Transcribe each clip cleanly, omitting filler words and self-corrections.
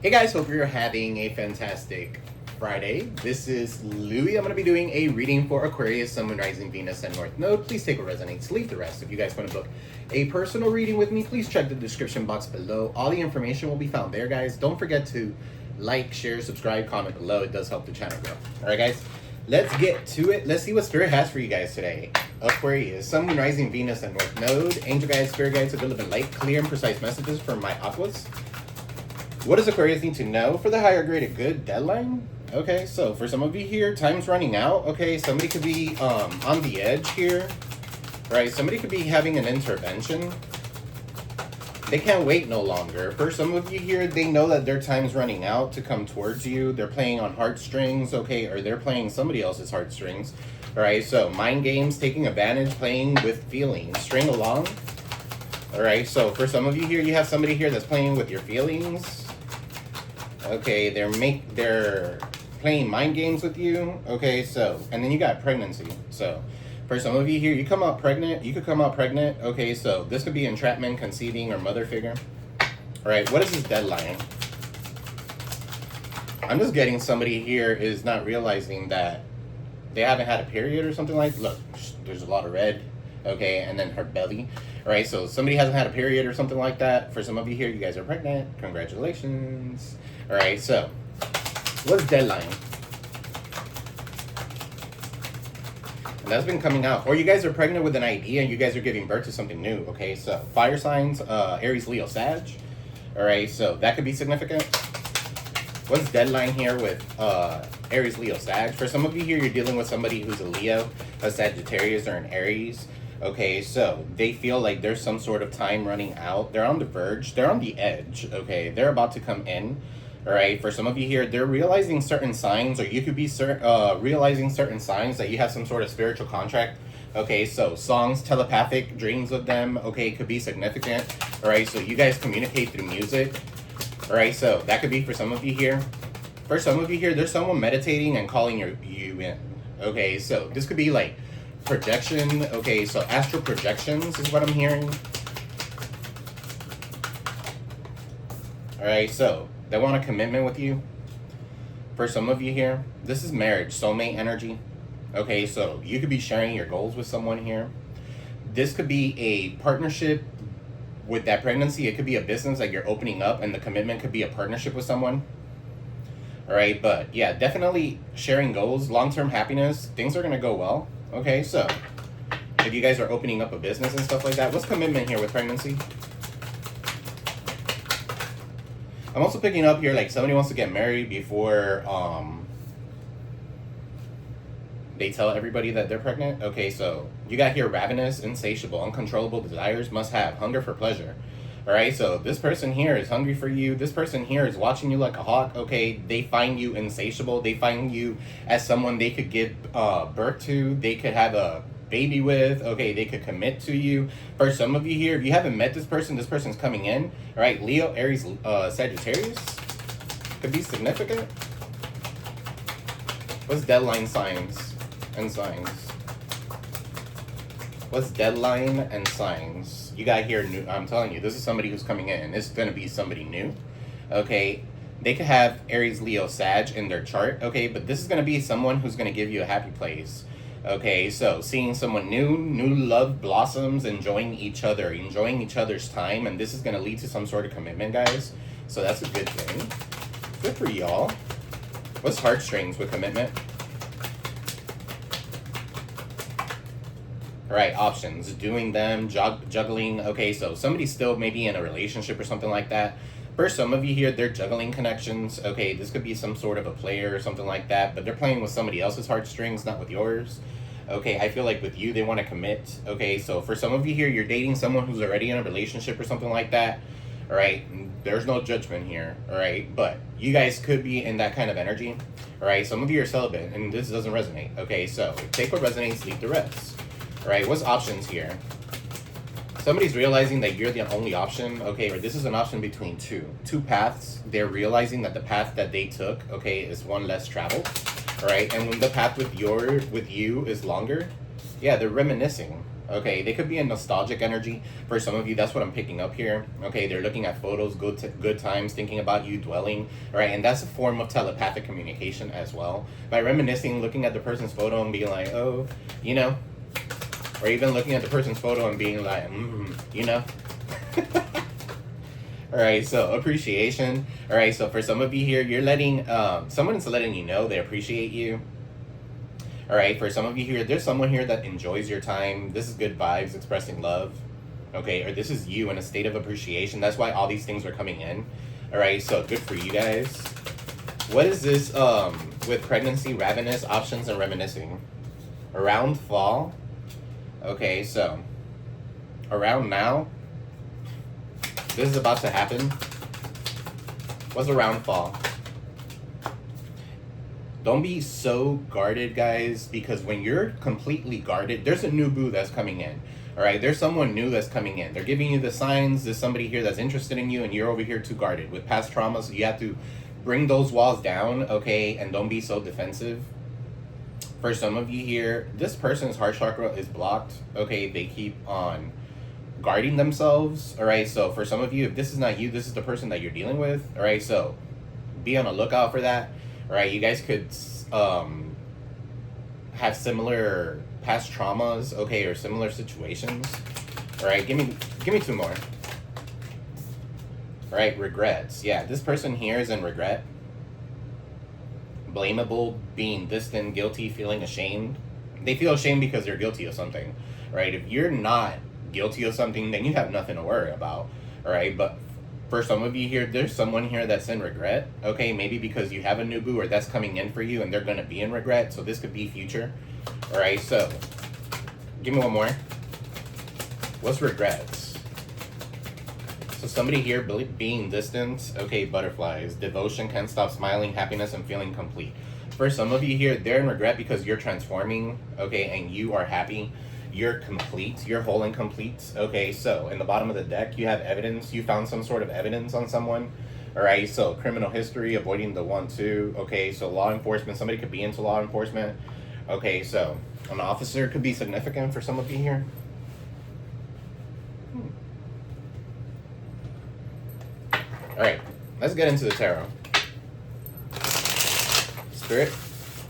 Hey guys, hope you're having a fantastic Friday. This is Louie. I'm going to be doing a reading for Aquarius, Sun, Moon, Rising, Venus, and North Node. Please take what resonates, leave the rest. If you guys want to book a personal reading with me, please check the description box below. All the information will be found there, guys. Don't forget to like, share, subscribe, comment below. It does help the channel grow. All right, guys, let's get to it. Let's see what Spirit has for you guys today. Aquarius, Sun, Moon, Rising, Venus, and North Node. Angel guides, Spirit guides, a good living light, clear and precise messages for my aquas. What does Aquarius need to know for the higher graded good deadline? Okay, so for some of you here, time's running out. Okay, somebody could be on the edge here, right? Somebody could be having an intervention. They can't wait no longer. For some of you here, they know that their time's running out to come towards you. They're playing on heartstrings, okay, or they're playing somebody else's heartstrings. All right, so mind games, taking advantage, playing with feelings, string along. All right, so for some of you here, you have somebody here that's playing with your feelings. Okay, they're playing mind games with you. Okay, so, and then you got pregnancy. So, for some of you here, you come out pregnant. You could come out pregnant. Okay, so this could be entrapment, conceiving, or mother figure. All right, what is this deadline? I'm just getting somebody here is not realizing that they haven't had a period or something like. Look, there's a lot of red. Okay, and then her belly. All right, so somebody hasn't had a period or something like that. For some of you here, you guys are pregnant. Congratulations. All right, so what's deadline? And that's been coming out. Or you guys are pregnant with an idea and you guys are giving birth to something new. Okay, so fire signs, Aries, Leo, Sag. All right, so that could be significant. What's deadline here with Aries, Leo, Sag? For some of you here, you're dealing with somebody who's a Leo, a Sagittarius, or an Aries. Okay, so they feel like there's some sort of time running out. They're on the verge. They're on the edge. Okay, they're about to come in. All right, for some of you here, they're realizing certain signs, or you could be realizing certain signs that you have some sort of spiritual contract. Okay, so songs, telepathic dreams of them, okay, could be significant. All right, so you guys communicate through music. All right, so that could be for some of you here. For some of you here, there's someone meditating and calling you in. Okay, so this could be like projection. Okay, so astral projections is what I'm hearing. All right, so they want a commitment with you. For some of you here, this is marriage, soulmate energy. Okay, so you could be sharing your goals with someone here. This could be a partnership with that pregnancy. It could be a business that you're opening up, and the commitment could be a partnership with someone. All right, but yeah, definitely sharing goals, long-term happiness, things are gonna go well. Okay, so if you guys are opening up a business and stuff like that, what's commitment here with pregnancy? I'm also picking up here like somebody wants to get married before they tell everybody that they're pregnant. Okay, so you got here ravenous, insatiable, uncontrollable desires, must have, hunger for pleasure. All right, so this person here is hungry for you. This person here is watching you like a hawk. Okay, they find you insatiable. They find you as someone they could give birth to. They could have a baby with. Okay, they could commit to you. For some of you here, if you haven't met this person's coming in. All right, Leo, Aries, Sagittarius could be significant. What's deadline signs and signs? What's deadline and signs? You got here new. I'm telling you, this is somebody who's coming in. This is going to be somebody new. Okay, they could have Aries, Leo, Sag in their chart. Okay, but this is going to be someone who's going to give you a happy place. Okay, so seeing someone new love blossoms, enjoying each other, enjoying each other's time, and this is going to lead to some sort of commitment, guys. So that's a good thing. Good for y'all. What's heartstrings with commitment? All right, options, doing them, juggling. Okay, so somebody's still maybe in a relationship or something like that. For some of you here, they're juggling connections. Okay, this could be some sort of a player or something like that, but they're playing with somebody else's heartstrings, not with yours. Okay, I feel like with you, they want to commit. Okay, so for some of you here, you're dating someone who's already in a relationship or something like that. All right, there's no judgment here. All right, but you guys could be in that kind of energy. All right, some of you are celibate, and this doesn't resonate. Okay, so take what resonates, leave the rest. All right, what's options here? Somebody's realizing that you're the only option, okay, or this is an option between two paths. They're realizing that the path that they took, okay, is one less traveled. All right, and when the path with you is longer, yeah, they're reminiscing. Okay, they could be a nostalgic energy. For some of you, that's what I'm picking up here. Okay, they're looking at photos, good times, thinking about you, dwelling, right? And that's a form of telepathic communication as well. By reminiscing, looking at the person's photo and being like, oh, you know, or even looking at the person's photo and being like, you know. All right, so appreciation. All right, so for some of you here, you're letting, someone's letting you know they appreciate you. All right, for some of you here, there's someone here that enjoys your time. This is good vibes, expressing love. Okay, or this is you in a state of appreciation. That's why all these things are coming in. All right, so good for you guys. What is this with pregnancy, ravenous, options, and reminiscing? Around fall. Okay, so around now, this is about to happen. What's around fall? Don't be so guarded, guys, because when you're completely guarded, there's a new boo that's coming in. All right, there's someone new that's coming in. They're giving you the signs. There's somebody here that's interested in you, and you're over here too guarded. With past traumas, you have to bring those walls down, okay, and don't be so defensive. For some of you here, this person's heart chakra is blocked. Okay, they keep on guarding themselves. All right, so for some of you, if this is not you, this is the person that you're dealing with. All right, so be on the lookout for that. All right, you guys could have similar past traumas, okay, or similar situations. All right, give me two more. All right, regrets. Yeah, this person here is in regret. Blamable, being distant, guilty, feeling ashamed. They feel ashamed because they're guilty of something, right? If you're not guilty of something, then you have nothing to worry about, all right? But for some of you here, there's someone here that's in regret, okay? Maybe because you have a new boo or that's coming in for you and they're going to be in regret, so this could be future, all right? So give me one more. What's regrets? So somebody here being distant, okay, butterflies, devotion, can't stop smiling, happiness, and feeling complete. For some of you here, they're in regret because you're transforming, okay, and you are happy. You're complete, you're whole and complete. Okay, so in the bottom of the deck, you have evidence. You found some sort of evidence on someone. All right, so criminal history, avoiding the 1-2. Okay, so law enforcement, somebody could be into law enforcement. Okay, so an officer could be significant for some of you here. All right, let's get into the tarot. Spirit,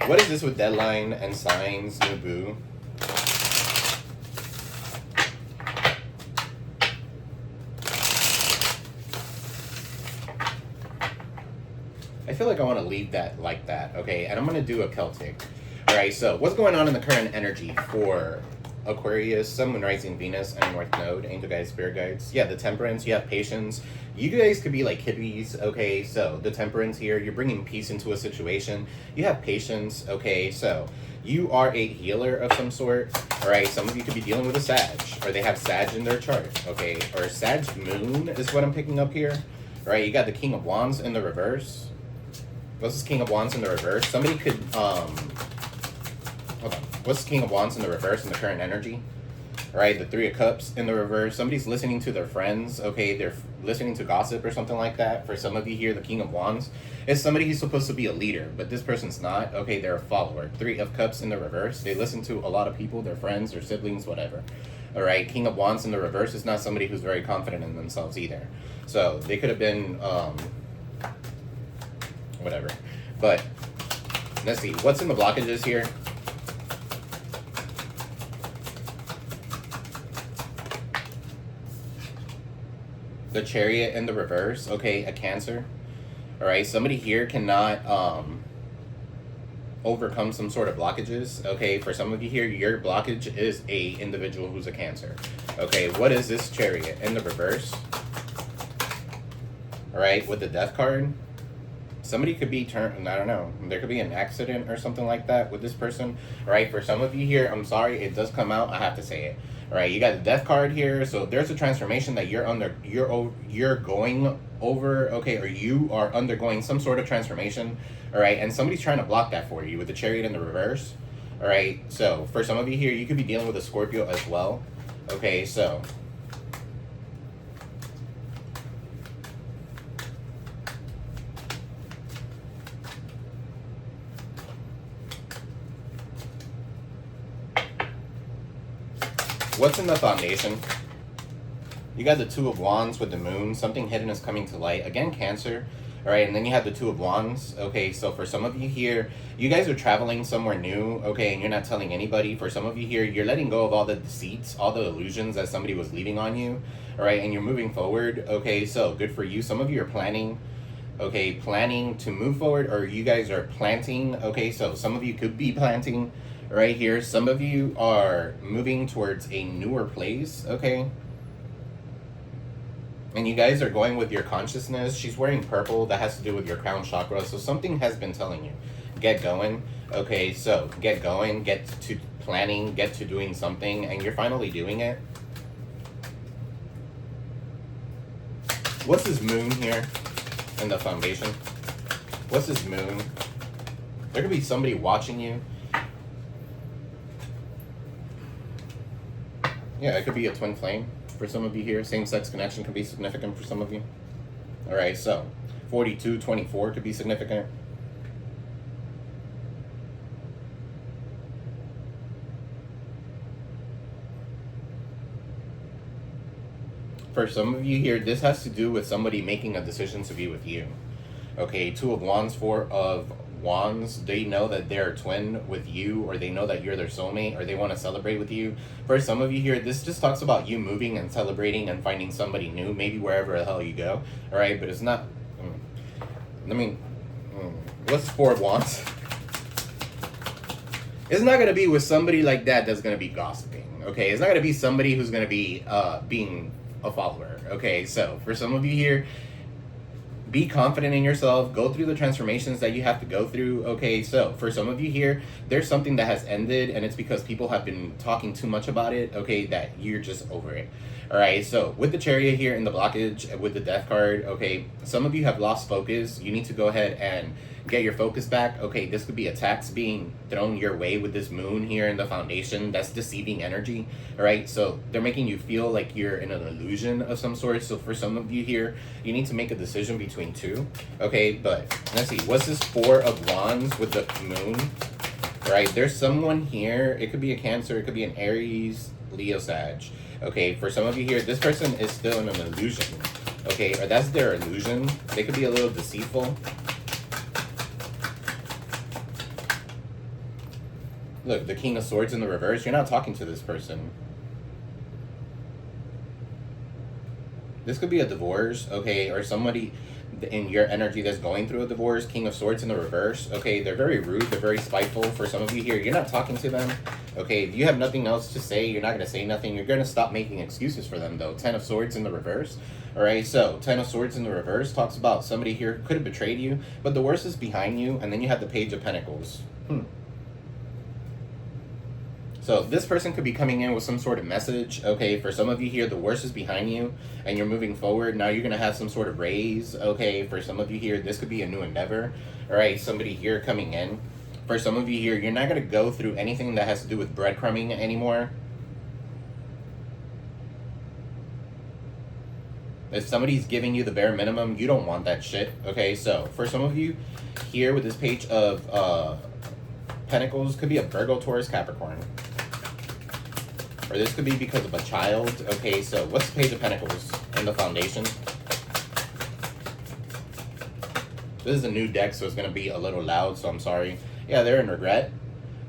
what is this with deadline and signs, new boo? I feel like I want to leave that like that, okay? And I'm going to do a Celtic. All right, so what's going on in the current energy for Aquarius, Sun, Moon, Rising, Venus, and North Node, Angel Guides, Spirit Guides? Yeah, the Temperance, you have patience. You guys could be like hippies, okay? So the Temperance here, you're bringing peace into a situation. You have patience, okay? So you are a healer of some sort, all right? Some of you could be dealing with a Sag, or they have Sag in their chart, okay? Or Sag Moon is what I'm picking up here, all right? You got the King of Wands in the reverse. What's this King of Wands in the reverse? Somebody could, hold on. What's the King of Wands in the reverse in the current energy? All right, the Three of Cups in the reverse. Somebody's listening to their friends, okay? They're listening to gossip or something like that. For some of you here, the King of Wands is somebody who's supposed to be a leader, but this person's not, okay? They're a follower. Three of Cups in the reverse. They listen to a lot of people, their friends, their siblings, whatever. All right, King of Wands in the reverse is not somebody who's very confident in themselves either. So they could have been, whatever. But let's see, what's in the blockages here? The Chariot in the reverse, okay, a Cancer. All right, somebody here cannot overcome some sort of blockages, okay? For some of you here, your blockage is a individual who's a Cancer. Okay, what is this Chariot in the reverse? All right, with the Death card, somebody could be turned, I don't know, there could be an accident or something like that with this person. All right, for some of you here, I'm sorry, it does come out, I have to say it. All right, you got the Death card here, so there's a transformation that you're going over, okay, or you are undergoing some sort of transformation, all right, and somebody's trying to block that for you with the Chariot in the reverse. All right, so for some of you here, you could be dealing with a Scorpio as well. Okay, so What's in the foundation? You got the Two of Wands with the moon. Something hidden is coming to light. Again, Cancer. All right, and then you have the Two of Wands. Okay, so for some of you here, you guys are traveling somewhere new, okay, and you're not telling anybody. For some of you here, you're letting go of all the deceits, all the illusions that somebody was leaving on you, all right, and you're moving forward. Okay, so good for you. Some of you are planning, okay, planning to move forward, or you guys are planting. Okay, so some of you could be planting right here. Some of you are moving towards a newer place, okay, and you guys are going with your consciousness. She's wearing purple. That has to do with your crown chakra. So something has been telling you, get going. Okay, so get going, get to planning, get to doing something, and you're finally doing it. What's this moon here in the foundation? What's this moon? There could be somebody watching you. Yeah, it could be a twin flame. For some of you here, same-sex connection can be significant for some of you. All right, so 42-24 could be significant. For some of you here, this has to do with somebody making a decision to be with you. Okay, Two of Wands, Four of Wands, they know that they're a twin with you, or they know that you're their soulmate, or they want to celebrate with you. For some of you here, this just talks about you moving and celebrating and finding somebody new, maybe wherever the hell you go. All right, but it's not. What's Four of Wands? It's not gonna be with somebody like that that's gonna be gossiping. Okay, it's not gonna be somebody who's gonna be being a follower. Okay, so for some of you here, be confident in yourself, go through the transformations that you have to go through. Okay, so for some of you here, there's something that has ended, and it's because people have been talking too much about it, okay, that you're just over it. All right, so with the Chariot here in the blockage, with the Death card, okay, some of you have lost focus. You need to go ahead and get your focus back. Okay, this could be attacks being thrown your way with this moon here in the foundation. That's deceiving energy. All right, so they're making you feel like you're in an illusion of some sort. So for some of you here, you need to make a decision between two. Okay, but let's see, what's this Four of Wands with the moon? All right, there's someone here. It could be a Cancer, it could be an Aries, Leo, Sag. Okay, for some of you here, this person is still in an illusion. Okay, or that's their illusion. They could be a little deceitful. Look, the King of Swords in the reverse. You're not talking to this person. This could be a divorce, okay, or somebody in your energy that's going through a divorce. King of Swords in the reverse. Okay, they're very rude. They're very spiteful. For some of you here, you're not talking to them. Okay, if you have nothing else to say, you're not going to say nothing. You're going to stop making excuses for them, though. Ten of Swords in the reverse. All right, so Ten of Swords in the reverse talks about somebody here who could have betrayed you, but the worst is behind you, and then you have the Page of Pentacles. So this person could be coming in with some sort of message. Okay, for some of you here, the worst is behind you and you're moving forward. Now you're going to have some sort of raise. Okay, for some of you here, this could be a new endeavor. All right, somebody here coming in. For some of you here, you're not going to go through anything that has to do with breadcrumbing anymore. If somebody's giving you the bare minimum, you don't want that shit. Okay, so for some of you here with this Page of Pentacles, could be a Virgo, Taurus, Capricorn. Or this could be because of a child. Okay, so what's the Page of Pentacles in the foundation? This is a new deck, so it's going to be a little loud, so I'm sorry. Yeah, they're in regret.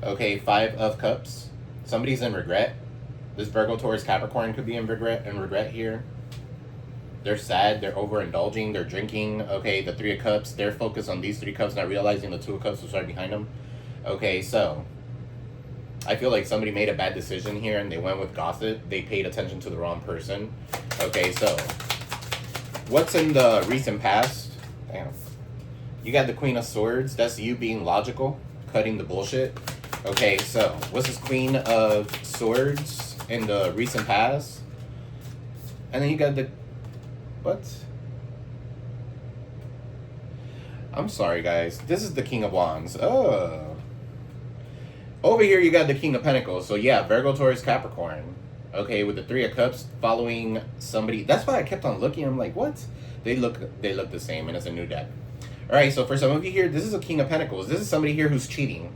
Okay, Five of Cups. Somebody's in regret. This Virgo, Taurus, Capricorn could be in regret here. They're sad, they're overindulging, they're drinking. Okay, the Three of Cups, they're focused on these Three Cups, not realizing the Two of Cups was right behind them. Okay, so I feel like somebody made a bad decision here and they went with gossip. They paid attention to the wrong person. Okay, so what's in the recent past? Damn. You got the Queen of Swords. That's you being logical, cutting the bullshit. Okay, so what's this Queen of Swords in the recent past? And then you got the... What? I'm sorry, guys. This is the King of Wands. Oh. Over here, you got the King of Pentacles. So, yeah, Virgo, Taurus, Capricorn. Okay, with the Three of Cups following somebody. That's why I kept on looking. I'm like, what? They look the same, and it's a new deck. All right, so for some of you here, this is a King of Pentacles. This is somebody here who's cheating.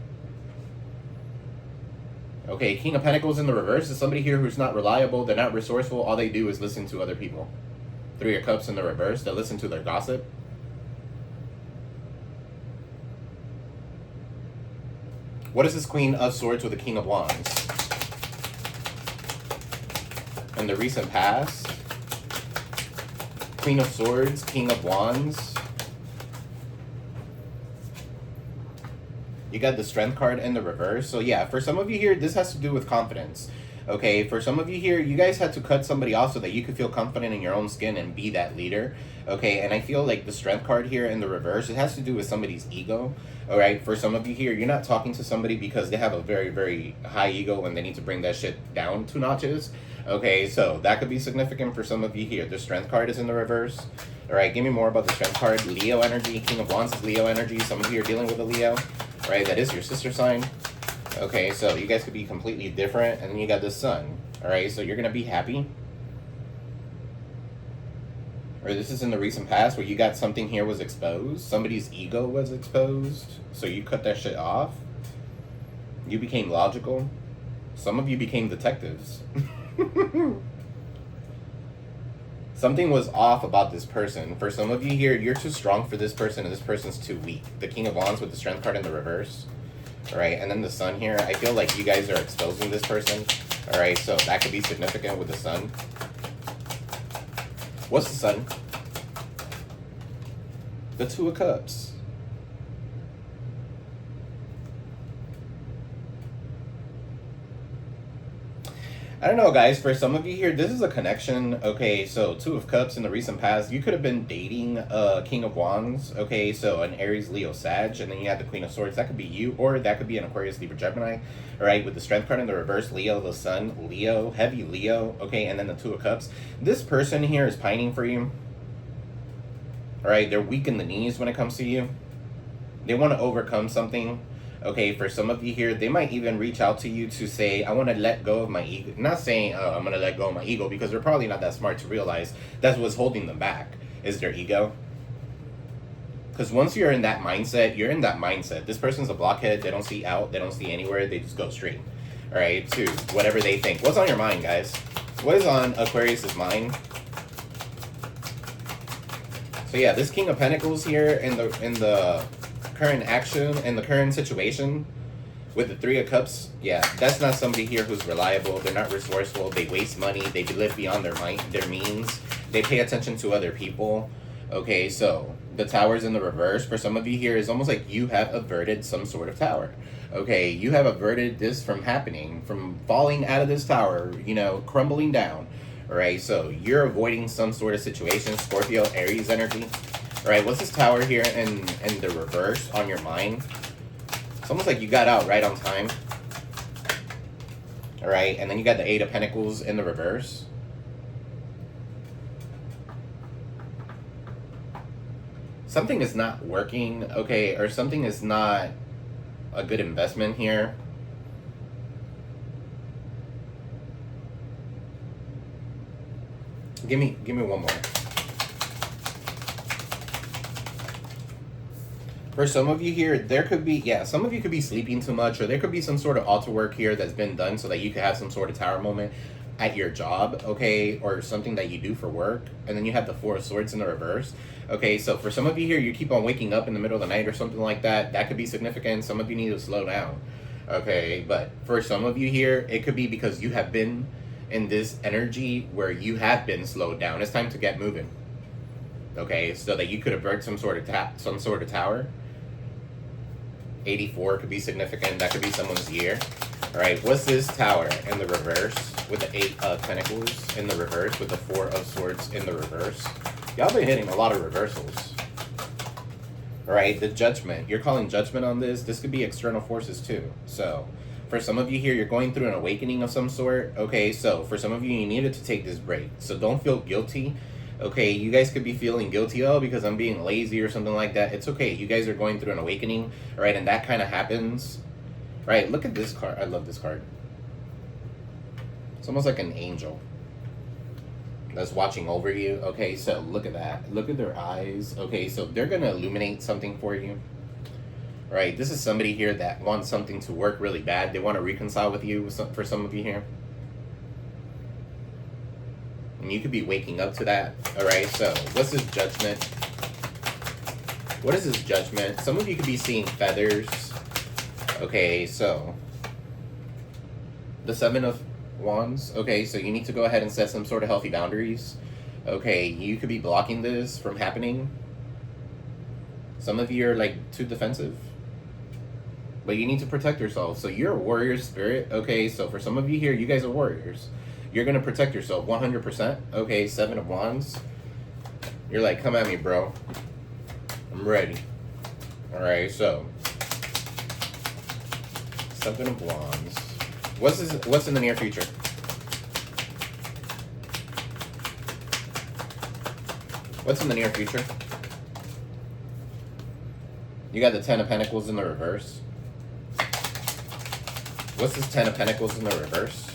Okay, King of Pentacles in the reverse is somebody here who's not reliable. They're not resourceful. All they do is listen to other people. Three of Cups in the reverse. They listen to their gossip. What is this Queen of Swords with the King of Wands? In the recent past, Queen of Swords, King of Wands. You got the Strength card in the reverse. So yeah, for some of you here, this has to do with confidence. Okay, for some of you here, you guys had to cut somebody off so that you could feel confident in your own skin and be that leader. Okay, and I feel like the Strength card here in the reverse, it has to do with somebody's ego. All right, for some of you here, you're not talking to somebody because they have a very, very high ego and they need to bring that shit down 2 notches. Okay, so that could be significant for some of you here. The Strength card is in the reverse. All right, give me more about the Strength card. Leo energy, King of Wands is Leo energy. Some of you are dealing with a Leo. All right, that is your sister sign. Okay, so you guys could be completely different, and then you got the Sun. All right, so you're gonna be happy. Or this is in the recent past where you got something here was exposed. Somebody's ego was exposed, so you cut that shit off. You became logical. Some of you became detectives. Something was off about this person. For some of you here, you're too strong for this person, and this person's too weak. The King of Wands with the Strength card in the reverse. All right, and then the Sun here. I feel like you guys are exposing this person. All right, so that could be significant with the Sun. What's the Sun? The Two of Cups. I don't know, guys. For some of you here, this is a connection. Okay, so Two of Cups in the recent past. You could have been dating King of Wands. Okay, so an Aries, Leo, Sag. And then you have the Queen of Swords. That could be you, or that could be an Aquarius, Libra, Gemini. All right, with the Strength card in the reverse, Leo, the Sun, Leo, heavy Leo. Okay, and then the Two of Cups. This person here is pining for you. All right, they're weak in the knees when it comes to you. They want to overcome something. Okay, for some of you here, they might even reach out to you to say, I want to let go of my ego. Not saying, I'm going to let go of my ego, because they're probably not that smart to realize that's what's holding them back, is their ego. Because once you're in that mindset, you're in that mindset. This person's a blockhead. They don't see out. They don't see anywhere. They just go straight, all right, to whatever they think. What's on your mind, guys? What is on Aquarius's mind? So yeah, this King of Pentacles here in the current action and the current situation with the Three of Cups, yeah, that's not somebody here who's reliable. They're not resourceful. They waste money. They live beyond their means. They pay attention to other people. Okay, so the Tower's in the reverse. For some of you here, is almost like you have averted some sort of tower. Okay, you have averted this from happening, from falling out of this tower, you know, crumbling down. All right, so you're avoiding some sort of situation. Scorpio, Aries energy. All right, what's this Tower here in the reverse on your mind? It's almost like you got out right on time. All right, and then you got the Eight of Pentacles in the reverse. Something is not working, okay, or something is not a good investment here. Give me one more. For some of you here, there could be, yeah, some of you could be sleeping too much, or there could be some sort of altar work here that's been done so that you could have some sort of tower moment at your job, okay, or something that you do for work. And then you have the Four of Swords in the reverse. Okay, so for some of you here, you keep on waking up in the middle of the night or something like that. That could be significant. Some of you need to slow down. Okay, but for some of you here, it could be because you have been in this energy where you have been slowed down. It's time to get moving. Okay, so that you could avert some sort of tower. 84 could be significant. That could be someone's year. All right, what's this Tower in the reverse with the Eight of Pentacles in the reverse with the Four of Swords in the reverse? Y'all been hitting a lot of reversals. All right, the Judgment. You're calling judgment on this. This could be external forces too. So for some of you here, you're going through an awakening of some sort. Okay, so for some of you, you needed to take this break. So don't feel guilty. Okay, you guys could be feeling guilty, oh, because I'm being lazy or something like that. It's okay. You guys are going through an awakening, all right? And that kind of happens. Right, look at this card. I love this card. It's almost like an angel that's watching over you. Okay, so look at that. Look at their eyes. Okay, so they're going to illuminate something for you. right? This is somebody here that wants something to work really bad. They want to reconcile with you for some of you here. And you could be waking up to that, all right? So what's this judgment? What is this judgment? Some of you could be seeing feathers. Okay, so the 7 of Wands. Okay, so you need to go ahead and set some sort of healthy boundaries. Okay, you could be blocking this from happening. Some of you are like too defensive, but you need to protect yourself. So you're a warrior spirit. Okay, so for some of you here, you guys are warriors. You're going to protect yourself 100%. Okay, 7 of Wands. You're like, come at me, bro. I'm ready. All right, so 7 of Wands. What's in the near future? What's in the near future? You got the 10 of Pentacles in the reverse. What's this 10 of Pentacles in the reverse?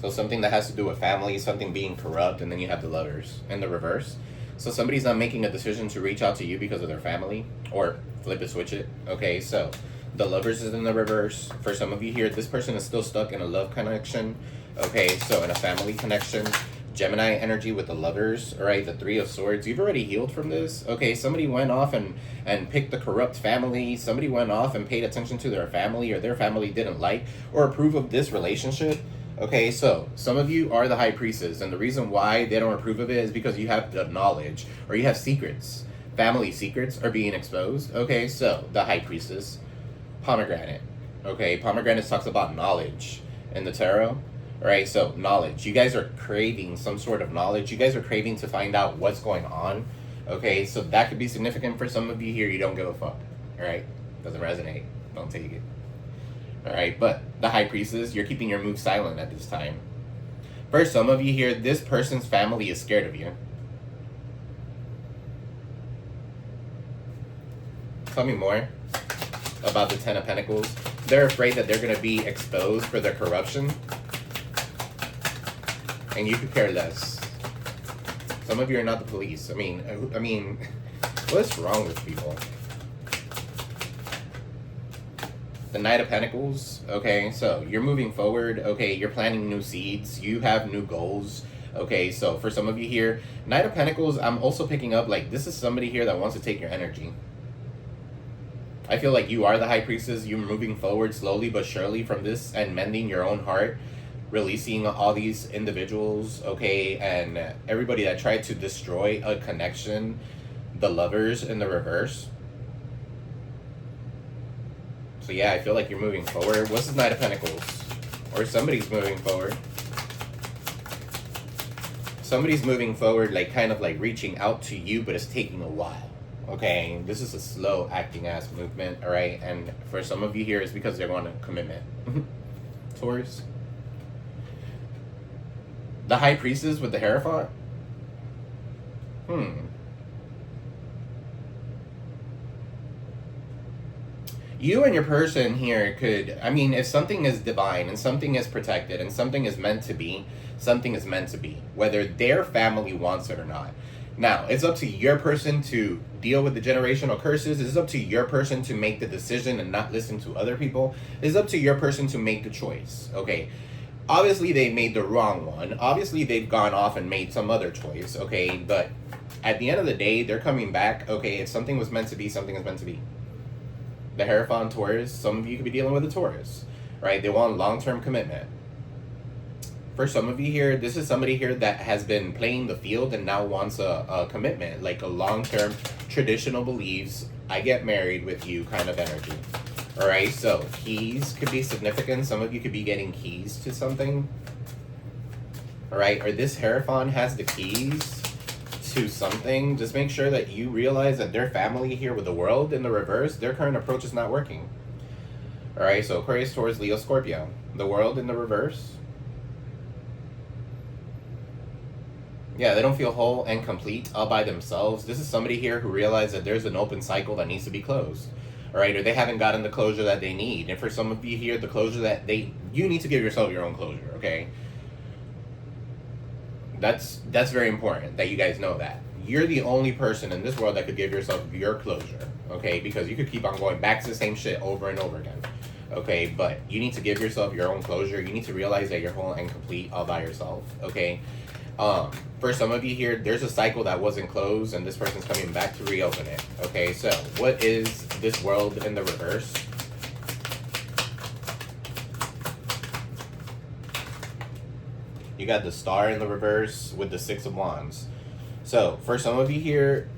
So something that has to do with family, something being corrupt, and then you have the Lovers in the reverse. So somebody's not making a decision to reach out to you because of their family, or flip it, switch it. Okay, so the Lovers is in the reverse. For some of you here, this person is still stuck in a love connection. Okay, so in a family connection. Gemini energy with the Lovers, all right, the 3 of Swords. You've already healed from this. Okay, somebody went off and picked the corrupt family. Somebody went off and paid attention to their family, or their family didn't like or approve of this relationship. Okay, so some of you are the High Priestess, and the reason why they don't approve of it is because you have the knowledge, or you have secrets. Family secrets are being exposed. Okay, so the High Priestess, Pomegranate. Okay, Pomegranate talks about knowledge in the tarot. All right, so knowledge. You guys are craving some sort of knowledge. You guys are craving to find out what's going on. Okay, so that could be significant for some of you here. You don't give a fuck. All right, doesn't resonate. Don't take it. All right, but the High Priestess, you're keeping your moves silent at this time. For some of you here, this person's family is scared of you. Tell me more about the 10 of Pentacles. They're afraid that they're going to be exposed for their corruption. And you could care less. Some of you are not the police. I mean, what's wrong with people? The Knight of Pentacles. Okay, so you're moving forward. Okay, you're planting new seeds. You have new goals. Okay, so for some of you here, Knight of Pentacles, I'm also picking up, like, this is somebody here that wants to take your energy. I feel like you are the High Priestess. You're moving forward slowly but surely from this and mending your own heart. Releasing all these individuals, okay, and everybody that tried to destroy a connection, the Lovers in the reverse. So yeah, I feel like you're moving forward. What's the Knight of Pentacles? Or somebody's moving forward. Somebody's moving forward, like kind of like reaching out to you, but it's taking a while. Okay, this is a slow acting ass movement, all right? And for some of you here, it's because they're wanting a commitment. Taurus. The High Priestess with the Hierophant? You and your person here could, I mean, if something is divine and something is protected and something is meant to be, something is meant to be, whether their family wants it or not. Now, it's up to your person to deal with the generational curses. It's up to your person to make the decision and not listen to other people. It's up to your person to make the choice, okay? Obviously, they made the wrong one. Obviously, they've gone off and made some other choice, okay? But at the end of the day, they're coming back, okay? If something was meant to be, something is meant to be. The Hierophant Taurus, some of you could be dealing with a Taurus, right? They want long-term commitment. For some of you here, this is somebody here that has been playing the field and now wants a commitment, like a long-term traditional beliefs, I get married with you kind of energy. All right, so keys could be significant. Some of you could be getting keys to something. All right, or this Hierophant has the keys to something. Just make sure that you realize that their family here with the World in the reverse, their current approach is not working. All right, so Aquarius, Taurus, Leo, Scorpio. The World in the reverse. Yeah, they don't feel whole and complete all by themselves. This is somebody here who realized that there's an open cycle that needs to be closed. All right, or they haven't gotten the closure that they need. And for some of you here, the closure that you need to give yourself your own closure, okay? That's very important that you guys know that. you're the only person in this world that could give yourself your closure, okay? Because you could keep on going back to the same shit over and over again, okay? But you need to give yourself your own closure. You need to realize that you're whole and complete all by yourself, okay? For some of you here, there's a cycle that wasn't closed, and this person's coming back to reopen it, okay? So, what is this world in the reverse? You got the Star in the reverse with the Six of Wands. So, for some of you here,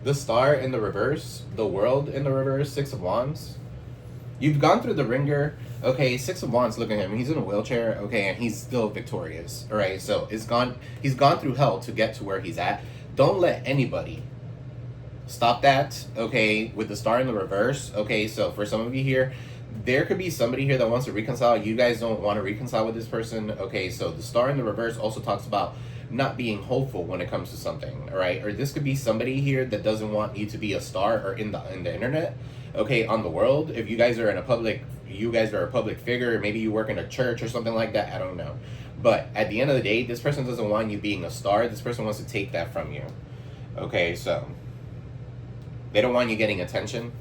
the Star in the reverse, the World in the reverse, Six of Wands. You've gone through the ringer, okay? Six of Wands, look at him. He's in a wheelchair, okay, and he's still victorious, all right? So, he's gone through hell to get to where he's at. Don't let anybody stop that, okay, with the Star in the reverse, okay? So, for some of you here, there could be somebody here that wants to reconcile. You guys don't want to reconcile with this person. Okay, so the Star in the reverse also talks about not being hopeful when it comes to something, all right? Or this could be somebody here that doesn't want you to be a star or in the internet, okay, on the world. If you guys are a public figure, maybe you work in a church or something like that, I don't know. But at the end of the day, this person doesn't want you being a star. This person wants to take that from you. Okay, so they don't want you getting attention.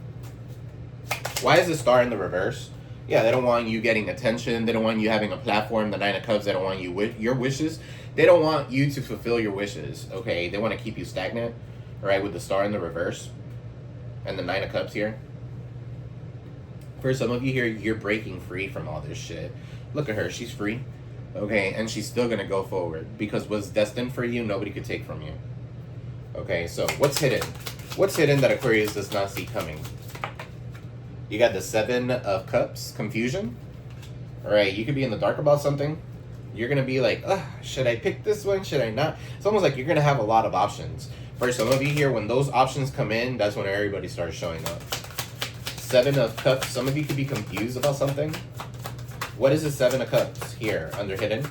Why is the Star in the reverse? Yeah, they don't want you getting attention. They don't want you having a platform. The Nine of Cups, they don't want you with your wishes. They don't want you to fulfill your wishes, okay? They want to keep you stagnant, all right, with the Star in the reverse and the Nine of Cups here. For some of you here, you're breaking free from all this shit. Look at her. She's free, okay? And she's still going to go forward because what's destined for you, nobody could take from you. Okay, so what's hidden? What's hidden that Aquarius does not see coming? You got the Seven of Cups, confusion. All right, you could be in the dark about something. You're going to be like, should I pick this one? Should I not? It's almost like you're going to have a lot of options. For some of you here, when those options come in, that's when everybody starts showing up. Seven of Cups, some of you could be confused about something. What is the Seven of Cups here under hidden?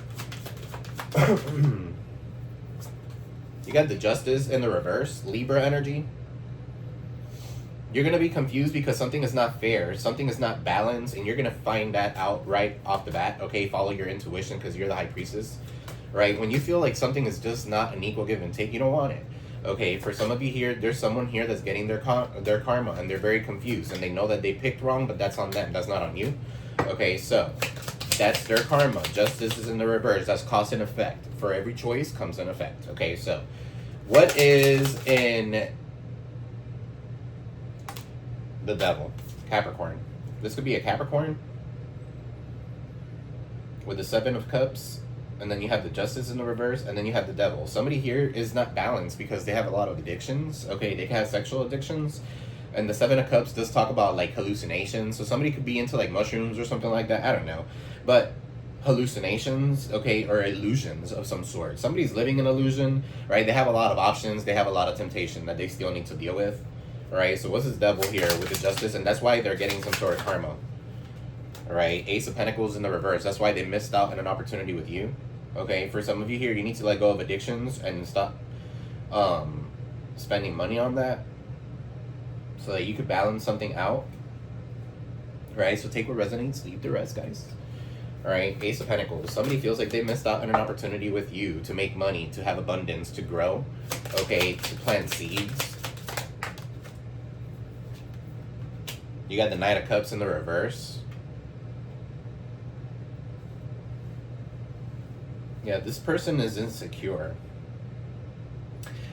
You got the Justice in the reverse, Libra energy. You're going to be confused because something is not fair, something is not balanced, and you're going to find that out right off the bat, okay? Follow your intuition because you're the High Priestess, right? When you feel like something is just not an equal give and take, you don't want it, okay? For some of you here, there's someone here that's getting their karma, and they're very confused, and they know that they picked wrong, but that's on them, that's not on you, okay? So, that's their karma. Justice is in the reverse, that's cause and effect. For every choice comes an effect, okay? So, what is in the Devil? Capricorn. This could be a Capricorn with the Seven of Cups, and then you have the Justice in the reverse, and then you have the Devil. Somebody here is not balanced because they have a lot of addictions, okay? They can have sexual addictions, and the Seven of Cups does talk about like hallucinations, so somebody could be into like mushrooms or something like that, I don't know, but hallucinations, okay, or illusions of some sort. Somebody's living an illusion, right? They have a lot of options, they have a lot of temptation that they still need to deal with. Right, so what's this Devil here with the Justice? And that's why they're getting some sort of karma. Right, Ace of Pentacles in the reverse. That's why they missed out on an opportunity with you. Okay, for some of you here, you need to let go of addictions and stop spending money on that so that you could balance something out. Right, so take what resonates, leave the rest, guys. Alright, Ace of Pentacles. Somebody feels like they missed out on an opportunity with you to make money, to have abundance, to grow. Okay, to plant seeds. You got the Knight of Cups in the reverse. Yeah, this person is insecure.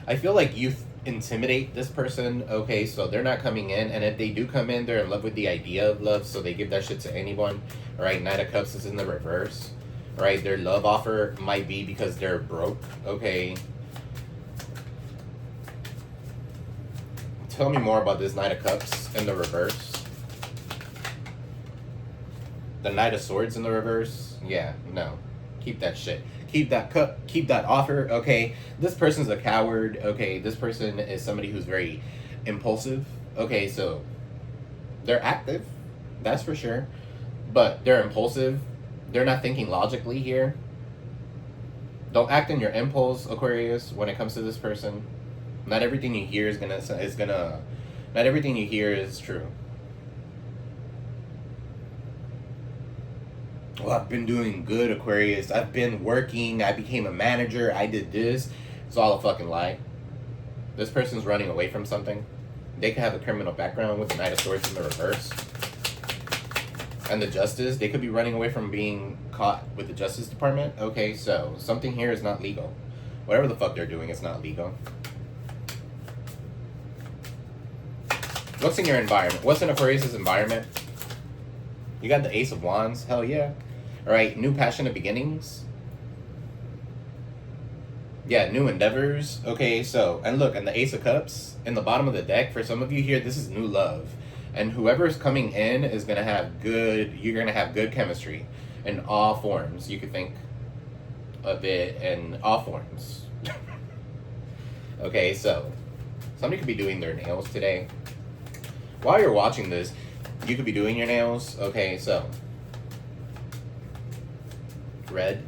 I feel like you intimidate this person, okay, so they're not coming in, and if they do come in, they're in love with the idea of love, so they give that shit to anyone, right? Knight of Cups is in the reverse, right? Their love offer might be because they're broke, okay? Tell me more about this Knight of Cups in the reverse. The Knight of Swords in the reverse. Yeah, no. Keep that shit. Keep that cup. Keep that offer, okay? This person's a coward, okay? This person is somebody who's very impulsive, okay? So, they're active, that's for sure. But they're impulsive. They're not thinking logically here. Don't act on your impulse, Aquarius, when it comes to this person. Not everything you hear not everything you hear is true. well, I've been doing good, Aquarius. I've been working. I became a manager. I did this. It's all a fucking lie. This person's running away from something. They could have a criminal background with the Knight of Swords in the reverse. And the Justice, they could be running away from being caught with the Justice Department. Okay, so something here is not legal. Whatever the fuck they're doing is not legal. What's in your environment? What's in Aquarius' environment? You got the Ace of Wands. Hell yeah. Alright, new passionate beginnings. Yeah, new endeavors. Okay, so, and look, and the Ace of Cups in the bottom of the deck, for some of you here, this is new love. And whoever's coming in is going to have good, you're going to have good chemistry in all forms. You could think of it in all forms. Okay, so, somebody could be doing their nails today. While you're watching this, you could be doing your nails. Okay, so, red.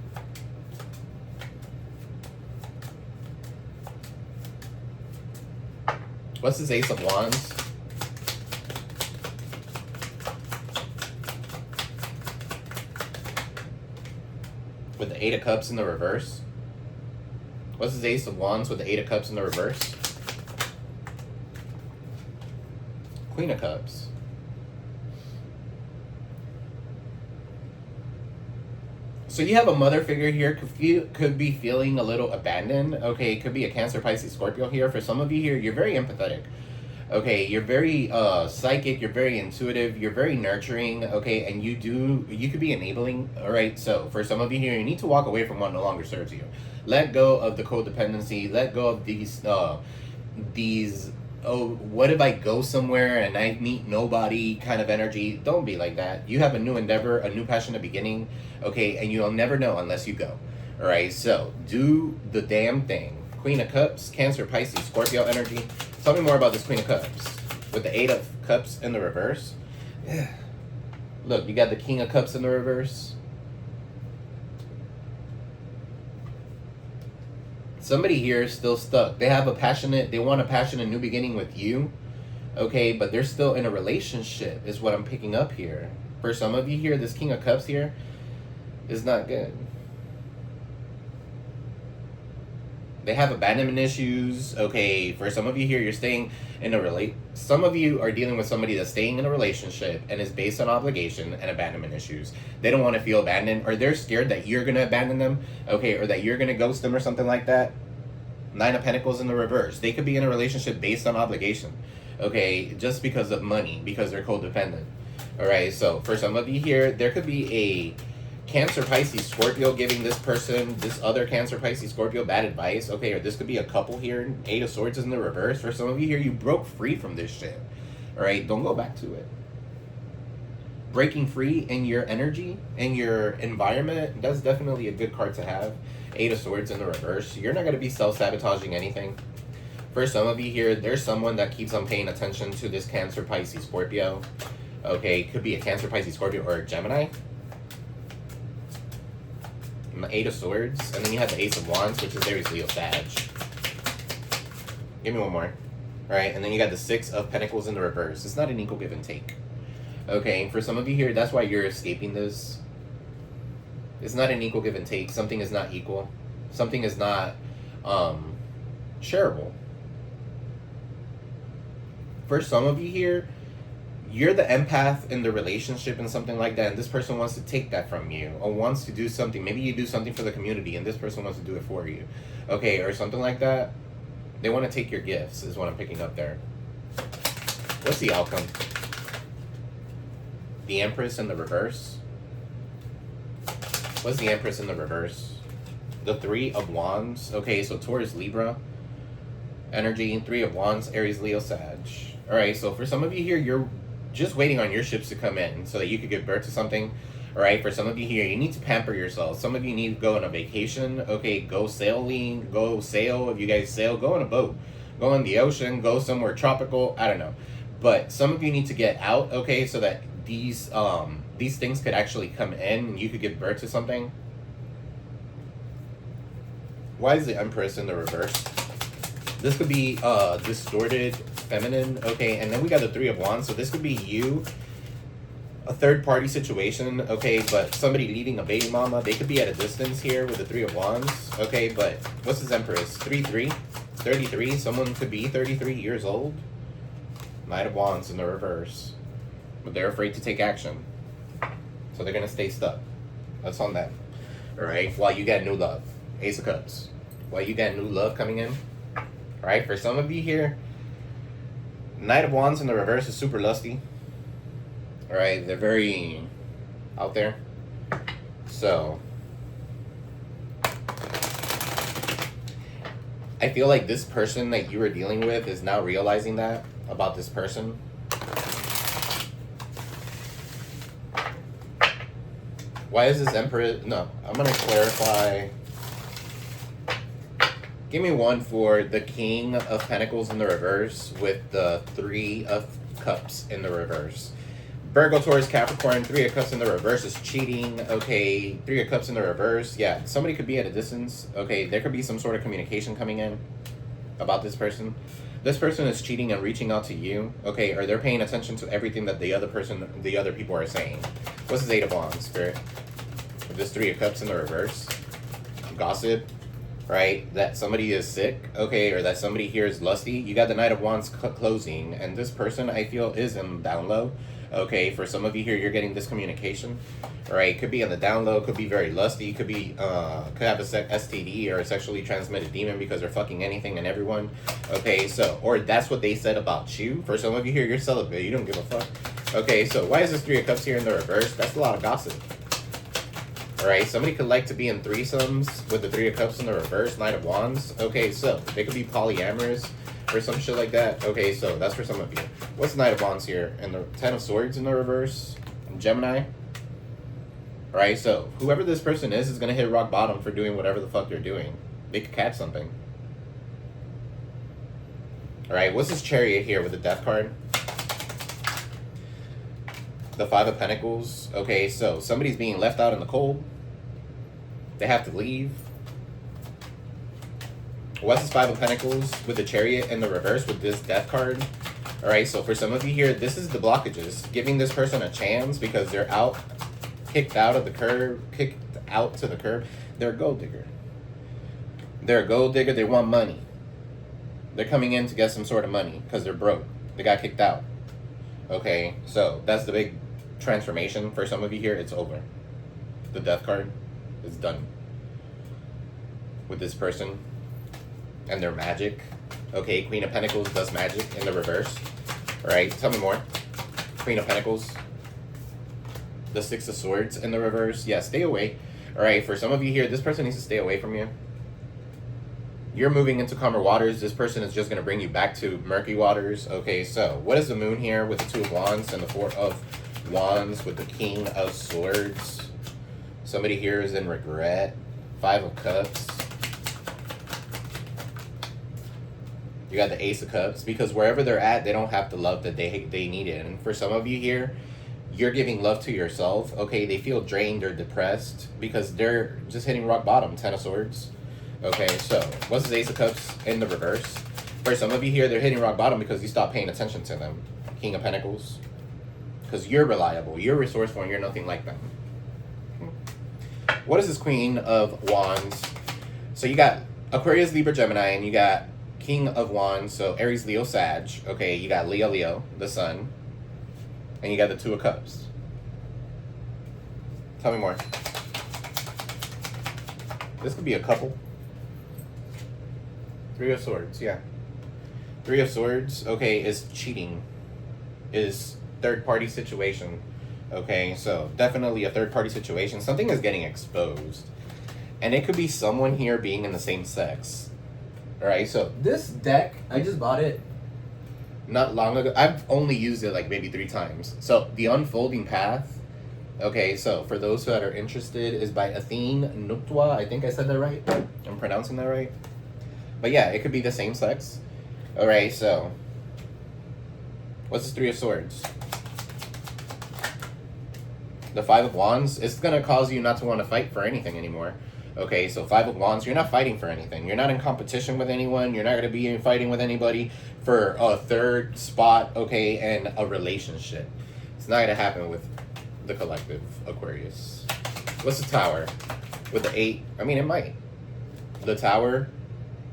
What's this Ace of Wands? With the Eight of Cups in the reverse? What's this Ace of Wands with the Eight of Cups in the reverse? Queen of Cups. So you have a mother figure here, could be feeling a little abandoned. Okay, it could be a Cancer, Pisces, Scorpio here. For some of you here, you're very empathetic. Okay, you're very psychic, you're very intuitive, you're very nurturing, okay, and you could be enabling. All right, so for some of you here, you need to walk away from what no longer serves you. Let go of the codependency, let go of these oh, what if I go somewhere and I meet nobody kind of energy. Don't be like that. You have a new endeavor, a new passionate beginning, okay, and you'll never know unless you go. All right, so do the damn thing. Queen of Cups, Cancer, Pisces, Scorpio energy. Tell me more about this Queen of Cups. With the Eight of Cups in the reverse. Yeah. Look, you got the King of Cups in the reverse. Somebody here is still stuck. They want a passionate new beginning with you. Okay, but they're still in a relationship is what I'm picking up here. For some of you here, this King of Cups here is not good. They have abandonment issues. Okay, for some of you here, you're staying in some of you are dealing with somebody that's staying in a relationship and is based on obligation and abandonment issues. They don't want to feel abandoned, or they're scared that you're going to abandon them, okay, or that you're going to ghost them or something like that. Nine of Pentacles in the reverse. They could be in a relationship based on obligation, okay, just because of money, because they're codependent. All right, so for some of you here, there could be a Cancer, Pisces, Scorpio giving this person, this other Cancer, Pisces, Scorpio bad advice, okay, or this could be a couple here. Eight of Swords is in the reverse. For some of you here, you broke free from this shit. All right, don't go back to it. Breaking free in your energy, in your environment, that's definitely a good card to have. Eight of Swords in the reverse. You're not going to be self-sabotaging anything. For some of you here, there's someone that keeps on paying attention to this Cancer, Pisces, Scorpio. Okay, could be a Cancer, Pisces, Scorpio, or a Gemini. And the Eight of Swords, and then you have the Ace of Wands, which is Aries, Leo, Sag. Give me one more. Alright, and then you got the Six of Pentacles in the reverse. It's not an equal give and take. Okay, for some of you here, that's why you're escaping this. It's not an equal give and take. Something is not equal. Something is not shareable. For some of you here, you're the empath in the relationship and something like that, and this person wants to take that from you, or wants to do something. Maybe you do something for the community and this person wants to do it for you, okay, or something like that. They want to take your gifts is what I'm picking up there. What's the outcome? The Empress in the reverse. What's the Empress in the reverse? The Three of Wands. Okay, so Taurus, Libra energy. Three of Wands, Aries, Leo, Sag. All right, so for some of you here, you're just waiting on your ships to come in so that you could give birth to something. All right, for some of you here, you need to pamper yourself. Some of you need to go on a vacation. Okay, go sailing, go sail. If you guys sail, go on a boat. Go on the ocean, go somewhere tropical. I don't know. But some of you need to get out, okay, so that these things could actually come in and you could give birth to something. Why is the Empress in the reverse? This could be distorted feminine, okay, and then we got the Three of Wands, so this could be you a third party situation, okay, but somebody leaving a baby mama. They could be at a distance here with the 3 of Wands, okay, but what's his Empress? 3-3, 33. Someone could be 33 years old. Knight of Wands in the reverse, but they're afraid to take action, so they're gonna stay stuck. That's on them. All right, while you got new love. Ace of Cups. While you got new love coming in. All right, for some of you here, Knight of Wands in the reverse is super lusty. All right, they're very out there. So I feel like this person that you were dealing with is now realizing that about this person. Why is this Emperor? No, I'm going to clarify. Give me one for the King of Pentacles in the reverse with the 3 of Cups in the reverse. Virgo, Taurus, Capricorn, 3 of Cups in the reverse is cheating. Okay, 3 of Cups in the reverse. Yeah, somebody could be at a distance. Okay, there could be some sort of communication coming in about this person. This person is cheating and reaching out to you. Okay, or they're paying attention to everything that the other people are saying. What's this 8 of Wands, Spirit? With this 3 of Cups in the reverse. Gossip, right? That somebody is sick, okay, or that somebody here is lusty. You got the Knight of Wands closing, and this person, I feel, is in down low. Okay, for some of you here, you're getting this communication, right? Could be on the down low, could be very lusty, could be, could have a STD or a sexually transmitted demon because they're fucking anything and everyone. Okay, so, or that's what they said about you. For some of you here, you're celibate, you don't give a fuck. Okay, so why is this 3 of Cups here in the reverse? That's a lot of gossip. All right, somebody could like to be in threesomes with the 3 of Cups in the reverse, Knight of Wands. Okay, so they could be polyamorous or some shit like that. Okay, so that's for some of you. What's Knight of Wands here? And the 10 of Swords in the reverse, Gemini. All right, so whoever this person is going to hit rock bottom for doing whatever the fuck they're doing. They could catch something. All right, what's this Chariot here with the Death card? The 5 of Pentacles. Okay, so somebody's being left out in the cold. They have to leave. What's this 5 of Pentacles with the Chariot in the reverse with this Death card? All right, so for some of you here, this is the blockages. Giving this person a chance because they're out, kicked out of the curb, kicked out to the curb. They're a gold digger. They're a gold digger. They want money. They're coming in to get some sort of money because they're broke. They got kicked out. Okay, so that's the big transformation for some of you here. It's over. The Death card is done with this person and their magic. Okay, Queen of Pentacles does magic in the reverse. All right, tell me more. Queen of Pentacles. The 6 of Swords in the reverse. Yeah, stay away. All right, for some of you here, this person needs to stay away from you. You're moving into calmer waters. This person is just going to bring you back to murky waters. Okay, so what is the Moon here with the 2 of Wands and the 4 of Wands with the King of Swords? Somebody here is in regret. 5 of Cups. You got the Ace of Cups, because wherever they're at, they don't have the love that they need it. And for some of you here, you're giving love to yourself. Okay, they feel drained or depressed because they're just hitting rock bottom. 10 of Swords. Okay, so what's the Ace of Cups in the reverse? For some of you here, they're hitting rock bottom because you stopped paying attention to them. King of Pentacles. Because you're reliable, you're resourceful, and you're nothing like them. What is this Queen of Wands? So you got Aquarius, Libra, Gemini, and you got King of Wands, so Aries, Leo, Sag. Okay, you got Leo, the Sun. And you got the 2 of Cups. Tell me more. This could be a couple. 3 of Swords, yeah. 3 of Swords, okay, is cheating. Is third-party situation. Okay, so definitely a third-party situation. Something is getting exposed. And it could be someone here being in the same sex. Alright, so this deck, I just bought it not long ago. I've only used it like maybe 3 times. So, The Unfolding Path. Okay, so for those that are interested, is by Athene Nuptwa. I think I said that right. I'm pronouncing that right. But yeah, it could be the same sex. Alright, so what's this 3 of Swords? The 5 of Wands. It's going to cause you not to want to fight for anything anymore. Okay, so 5 of Wands, you're not fighting for anything. You're not in competition with anyone. You're not going to be fighting with anybody for a third spot, okay, and a relationship. It's not going to happen with the collective, Aquarius. What's the Tower? With the 8, I mean, it might. The Tower,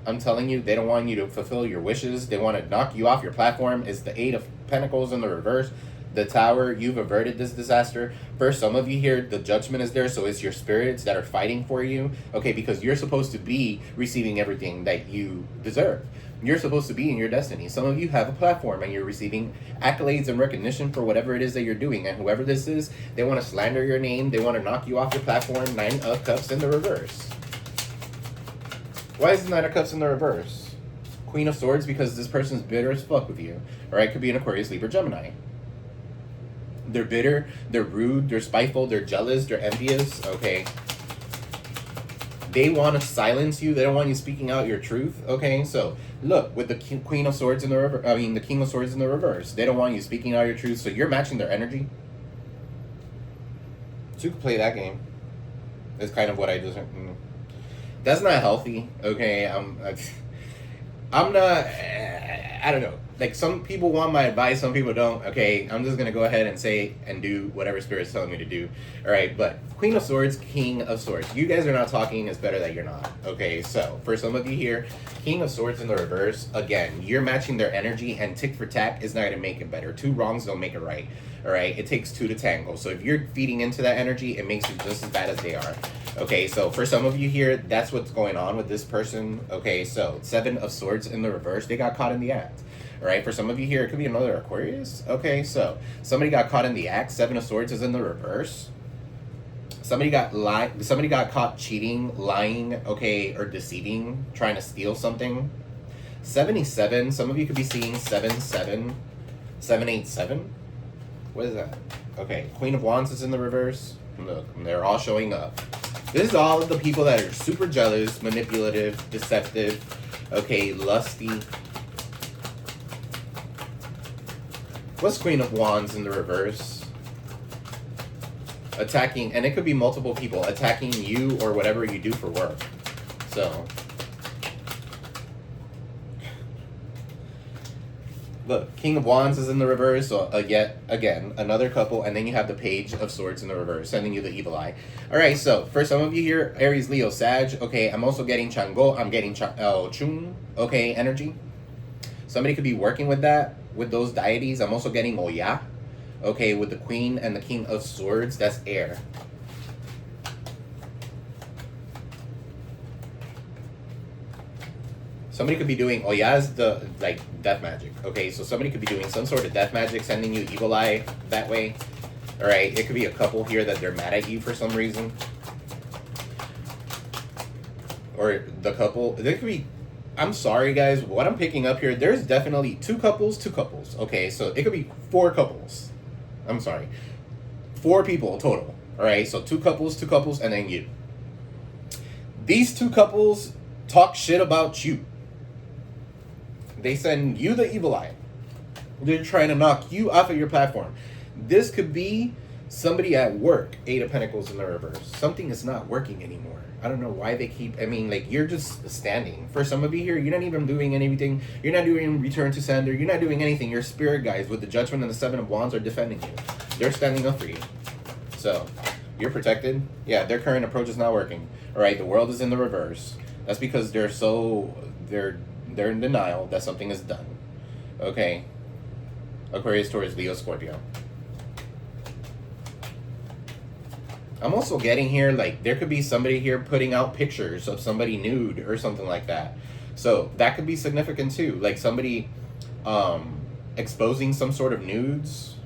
I'm telling you, they don't want you to fulfill your wishes. They want to knock you off your platform. It's the 8 of Pentacles in the reverse. The Tower, you've averted this disaster. For some of you here, the Judgment is there, so it's your spirits that are fighting for you, okay, because you're supposed to be receiving everything that you deserve. You're supposed to be in your destiny. Some of you have a platform and you're receiving accolades and recognition for whatever it is that you're doing, and whoever this is, they want to slander your name. They want to knock you off your platform. 9 of Cups in the reverse. Why is the 9 of Cups in the reverse? Queen of Swords, because this person's bitter as fuck with you. All right, could be an Aquarius, Libra, Gemini. They're bitter, they're rude, they're spiteful, they're jealous, they're envious, okay? They want to silence you. They don't want you speaking out your truth, okay? So, look, with the Queen of Swords in the reverse, I mean, the King of Swords in the reverse, they don't want you speaking out your truth, so you're matching their energy. So you can play that game. It's kind of what I just... That's not healthy, okay? I'm not... I don't know. Like, some people want my advice, some people don't. Okay, I'm just going to go ahead and say and do whatever Spirit's telling me to do. All right, but Queen of Swords, King of Swords. You guys are not talking. It's better that you're not. Okay, so for some of you here, King of Swords in the reverse. Again, you're matching their energy, and tick for tack is not going to make it better. 2 wrongs don't make it right. All right, it takes 2 to tango. So if you're feeding into that energy, it makes you just as bad as they are. Okay, so for some of you here, that's what's going on with this person. Okay, so 7 of Swords in the reverse. They got caught in the act. All right, for some of you here, it could be another Aquarius. Okay, so somebody got caught in the act. 7 of Swords is in the reverse. Somebody got caught cheating, lying, okay, or deceiving, trying to steal something. 77, some of you could be seeing 787. What is that? Okay, Queen of Wands is in the reverse. Look, they're all showing up. This is all of the people that are super jealous, manipulative, deceptive, okay, lusty. What's Queen of Wands in the reverse? Attacking, and it could be multiple people attacking you or whatever you do for work. So, look, King of Wands is in the reverse, so yet again, another couple, and then you have the Page of Swords in the reverse, sending you the evil eye. All right, so for some of you here, Aries, Leo, Sag, okay, I'm also getting Chango, I'm getting Chun, okay, energy. Somebody could be working with that, with those deities. I'm also getting Oya, okay, with the Queen and the King of Swords. That's air. Somebody could be doing Oya's the like death magic. Okay, so somebody could be doing some sort of death magic, sending you evil eye that way. All right, it could be a couple here that they're mad at you for some reason, or the couple. There could be. I'm sorry, guys. What I'm picking up here, there's definitely 2 couples. Okay, so it could be 4 couples. I'm sorry. 4 people total. All right, so 2 couples, and then you. These 2 couples talk shit about you. They send you the evil eye. They're trying to knock you off of your platform. This could be somebody at work. 8 of Pentacles in the reverse. Something is not working anymore. I don't know why they keep, I mean, like, you're just standing. For some of you here, you're not even doing anything. You're not doing return to sender. You're not doing anything. Your spirit guides with the Judgment and the 7 of Wands are defending you. They're standing up for you. So, you're protected. Yeah, their current approach is not working. All right, the world is in the reverse. That's because they're in denial that something is done. Okay. Aquarius, Taurus, Leo, Scorpio. I'm also getting here, like, there could be somebody here putting out pictures of somebody nude or something like that. So that could be significant too. Like somebody exposing some sort of nudes.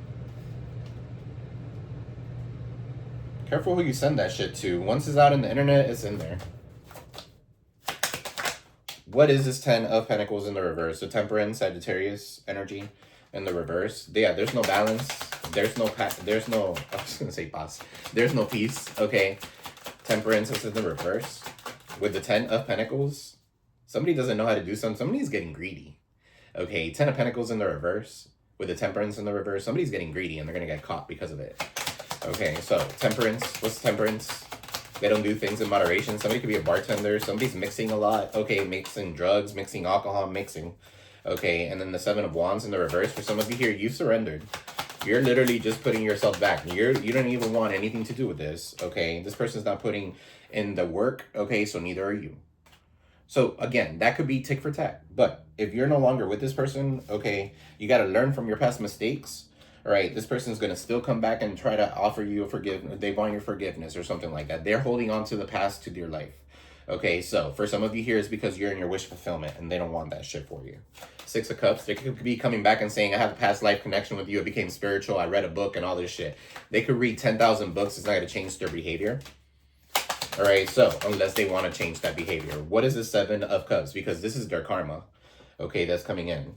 Careful who you send that shit to. Once it's out on the internet, it's in there. What is this 10 of Pentacles in the reverse? The Temperance, Sagittarius energy in the reverse. Yeah, there's no balance. There's no I was gonna say paz. There's no peace. Okay. Temperance is in the reverse. With the 10 of Pentacles, somebody doesn't know how to do something. Somebody's getting greedy. Okay, 10 of Pentacles in the reverse. With the Temperance in the reverse, somebody's getting greedy and they're gonna get caught because of it. Okay, so Temperance. What's Temperance? They don't do things in moderation. Somebody could be a bartender. Somebody's mixing a lot. Okay, mixing drugs, mixing alcohol, mixing. Okay, and then the 7 of Wands in the reverse. For some of you here, you surrendered. You're literally just putting yourself back. You don't even want anything to do with this, okay? This person's not putting in the work, okay? So neither are you. So again, that could be tick for tack. But if you're no longer with this person, okay, you got to learn from your past mistakes. All right, this person's going to still come back and try to offer you a forgiveness. They want your forgiveness or something like that. They're holding on to the past to your life. Okay, so for some of you here, it's because you're in your wish fulfillment and they don't want that shit for you. Six of Cups, they could be coming back and saying, I have a past life connection with you. It became spiritual. I read a book and all this shit. They could read 10,000 books. It's not going to change their behavior. All right, so unless they want to change that behavior. What is the Seven of Cups? Because this is their karma, okay, that's coming in.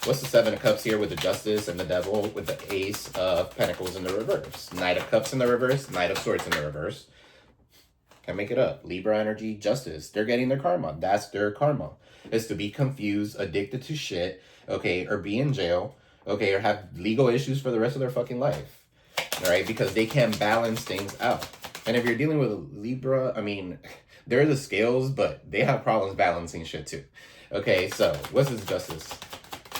What's the Seven of Cups here with the Justice and the Devil with the Ace of Pentacles in the reverse? Knight of Cups in the reverse, Knight of Swords in the reverse. Can't make it up. Libra energy, Justice. They're getting their karma. That's their karma. Is to be confused, addicted to shit, okay, or be in jail, okay, or have legal issues for the rest of their fucking life. All right, because they can't balance things out. And if you're dealing with a Libra, I mean, they're the scales, but they have problems balancing shit too. Okay, so what's this Justice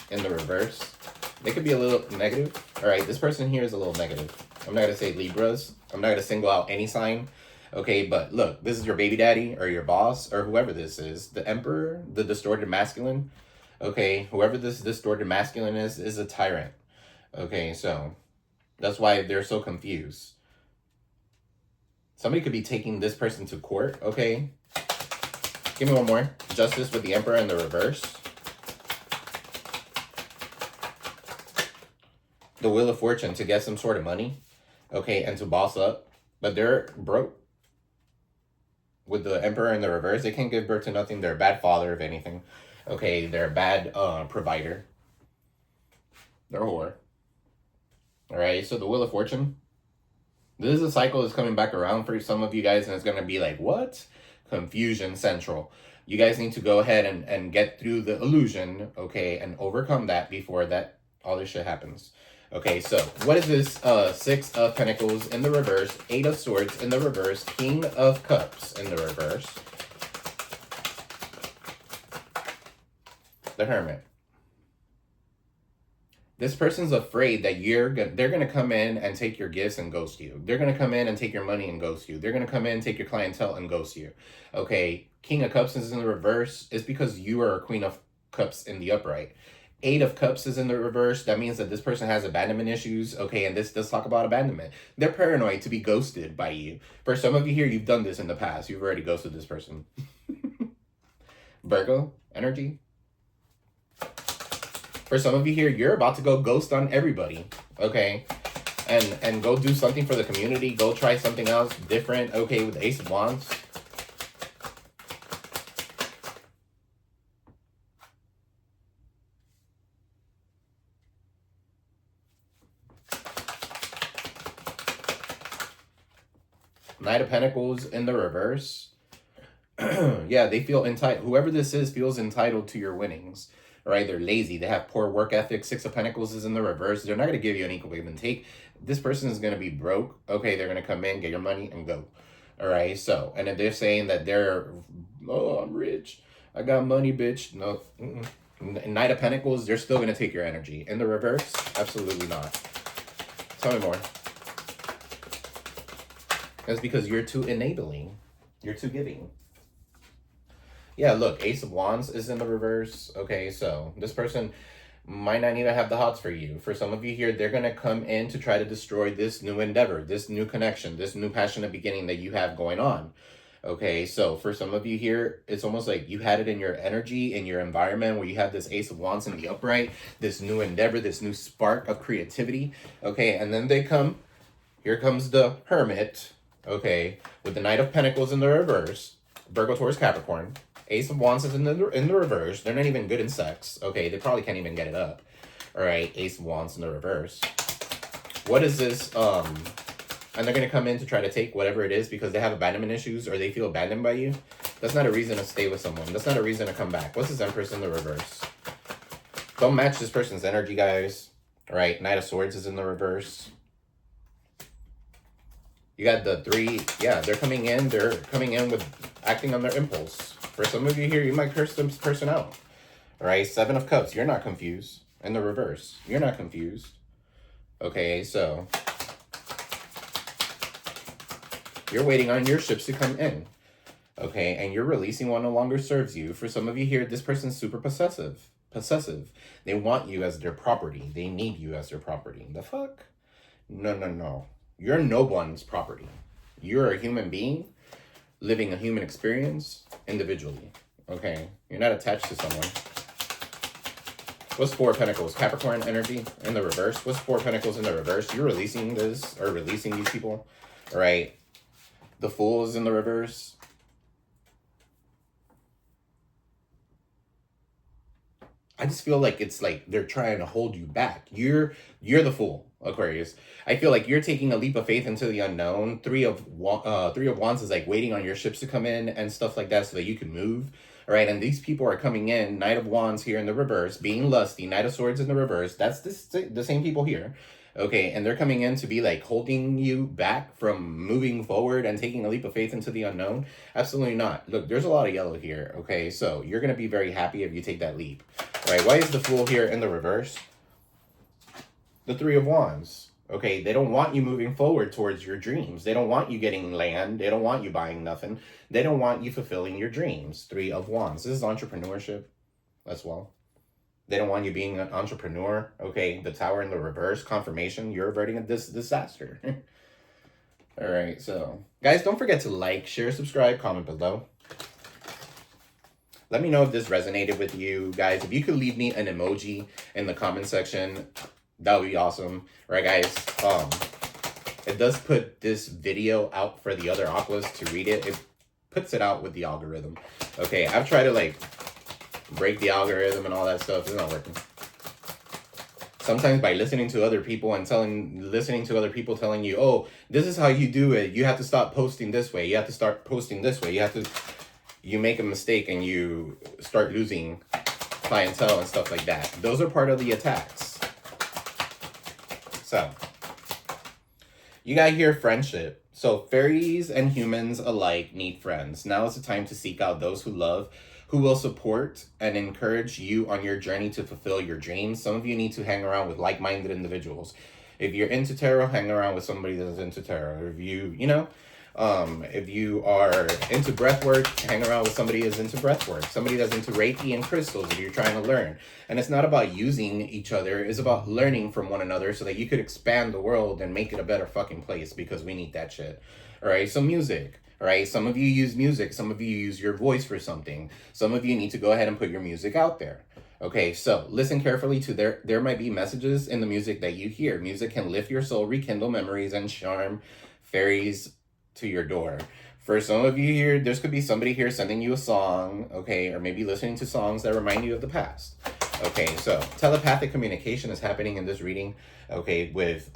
in the reverse? They could be a little negative. All right, this person here is a little negative. I'm not going to say Libras. I'm not going to single out any sign. Okay, but look, this is your baby daddy or your boss or whoever this is. The Emperor, the distorted masculine. Okay, whoever this distorted masculine is a tyrant. Okay, so that's why they're so confused. Somebody could be taking this person to court, okay? Give me one more. Justice with the Emperor in the reverse. The Wheel of Fortune to get some sort of money, okay, and to boss up. But they're broke. With the Emperor in the reverse, they can't give birth to nothing. They're a bad father, if anything. Okay, they're a bad provider. They're a whore. All right, so the Wheel of Fortune. This is a cycle that's coming back around for some of you guys, and it's going to be like, what? Confusion central. You guys need to go ahead and get through the illusion, okay, and overcome that before that all this shit happens. Okay, so what is this? Six of Pentacles in the reverse, Eight of Swords in the reverse, King of Cups in the reverse, the Hermit. This person's afraid that they're going to come in and take your gifts and ghost you. They're going to come in and take your money and ghost you. They're going to come in and take your clientele and ghost you. Okay, King of Cups is in the reverse. It's because you are a Queen of Cups in the upright. Eight of Cups is in the reverse. That means that this person has abandonment issues. Okay, and this does talk about abandonment. They're paranoid to be ghosted by you. For some of you here, you've done this in the past. You've already ghosted this person. Virgo energy. For some of you here, you're about to go ghost on everybody, okay? And go do something for the community. Go try something else different, okay, with the Ace of Wands. Knight of Pentacles in the reverse. Yeah, they feel entitled. Whoever this is feels entitled to your winnings. Right? They're lazy. They have poor work ethic. Six of Pentacles is in the reverse. They're not going to give you an equal give and take. This person is going to be broke. Okay, they're going to come in, get your money, and go. All right, so, and if they're saying that they're, oh, I'm rich. I got money, bitch. No. Knight of Pentacles, they're still going to take your energy. In the reverse, absolutely not. Tell me more. That's because you're too enabling. You're too giving. Yeah, look, Ace of Wands is in the reverse. Okay, so this person might not even have the hots for you. For some of you here, they're going to come in to try to destroy this new endeavor, this new connection, this new passionate beginning that you have going on. Okay, so for some of you here, it's almost like you had it in your energy, in your environment, where you have this Ace of Wands in the upright, this new endeavor, this new spark of creativity. Okay, and then they come, here comes the Hermit, okay, with the Knight of Pentacles in the reverse, Virgo, Taurus, Capricorn. Ace of Wands is in the reverse. They're not even good in sex. Okay, they probably can't even get it up. All right, Ace of Wands in the reverse. What is this? And they're going to come in to try to take whatever it is because they have abandonment issues or they feel abandoned by you. That's not a reason to stay with someone. That's not a reason to come back. What's this Empress in the reverse? Don't match this person's energy, guys. All right, Knight of Swords is in the reverse. You got the three. Yeah, they're coming in. They're coming in with acting on their impulse. For some of you here, you might curse this person out. All right, Seven of Cups. You're not confused. In the reverse, you're not confused. Okay, so you're waiting on your ships to come in. Okay, and you're releasing what no longer serves you. For some of you here, this person's super possessive. Possessive. They want you as their property. They need you as their property. The fuck? No, no, no. You're no one's property. You're a human being living a human experience individually. Okay? You're not attached to someone. What's Four of Pentacles? Capricorn energy in the reverse. What's Four of Pentacles in the reverse? You're releasing this, or releasing these people. All right? The Fool is in the reverse. I just feel like it's like they're trying to hold you back. You're the Fool, Aquarius. I feel like you're taking a leap of faith into the unknown. Three of Wands is like waiting on your ships to come in and stuff like that so that you can move. All right, and these people are coming in. Knight of Wands here in the reverse, being lusty. Knight of Swords in the reverse. That's the same people here. Okay, and they're coming in to be like holding you back from moving forward and taking a leap of faith into the unknown. Absolutely not. Look, there's a lot of yellow here. Okay, so you're going to be very happy if you take that leap. All right, why is the Fool here in the reverse? The Three of Wands. Okay, they don't want you moving forward towards your dreams. They don't want you getting land. They don't want you buying nothing. They don't want you fulfilling your dreams. Three of Wands. This is entrepreneurship as well. They don't want you being an entrepreneur. Okay, the Tower in the reverse, confirmation. You're averting this disaster. All right, so guys, don't forget to like, share, subscribe, comment below. Let me know if this resonated with you guys. If you could leave me an emoji in the comment section, that would be awesome. All right, guys. It does put this video out for the other Aquas to read it. It puts it out with the algorithm. Okay, I've tried to like break the algorithm and all that stuff. It's not working. Sometimes by listening to other people and listening to other people telling you, oh, this is how you do it. You have to stop posting this way. You have to start posting this way. You make a mistake and you start losing clientele and stuff like that. Those are part of the attacks. So, you got here friendship. So, fairies and humans alike need friends. Now is the time to seek out those who love, who will support and encourage you on your journey to fulfill your dreams. Some of you need to hang around with like-minded individuals. If you're into tarot, hang around with somebody that's into tarot. If if you are into breath work, hang around with somebody that's into breath work. Somebody that's into Reiki and crystals if you're trying to learn. And it's not about using each other. It's about learning from one another so that you could expand the world and make it a better fucking place, because we need that shit. All right, so music. All right, some of you use music. Some of you use your voice for something. Some of you need to go ahead and put your music out there. Okay, so listen carefully to there might be messages in the music that you hear. Music can lift your soul, rekindle memories, and charm fairies to your door. For some of you here, there could be somebody here sending you a song, okay, or maybe listening to songs that remind you of the past. Okay, so telepathic communication is happening in this reading, okay, with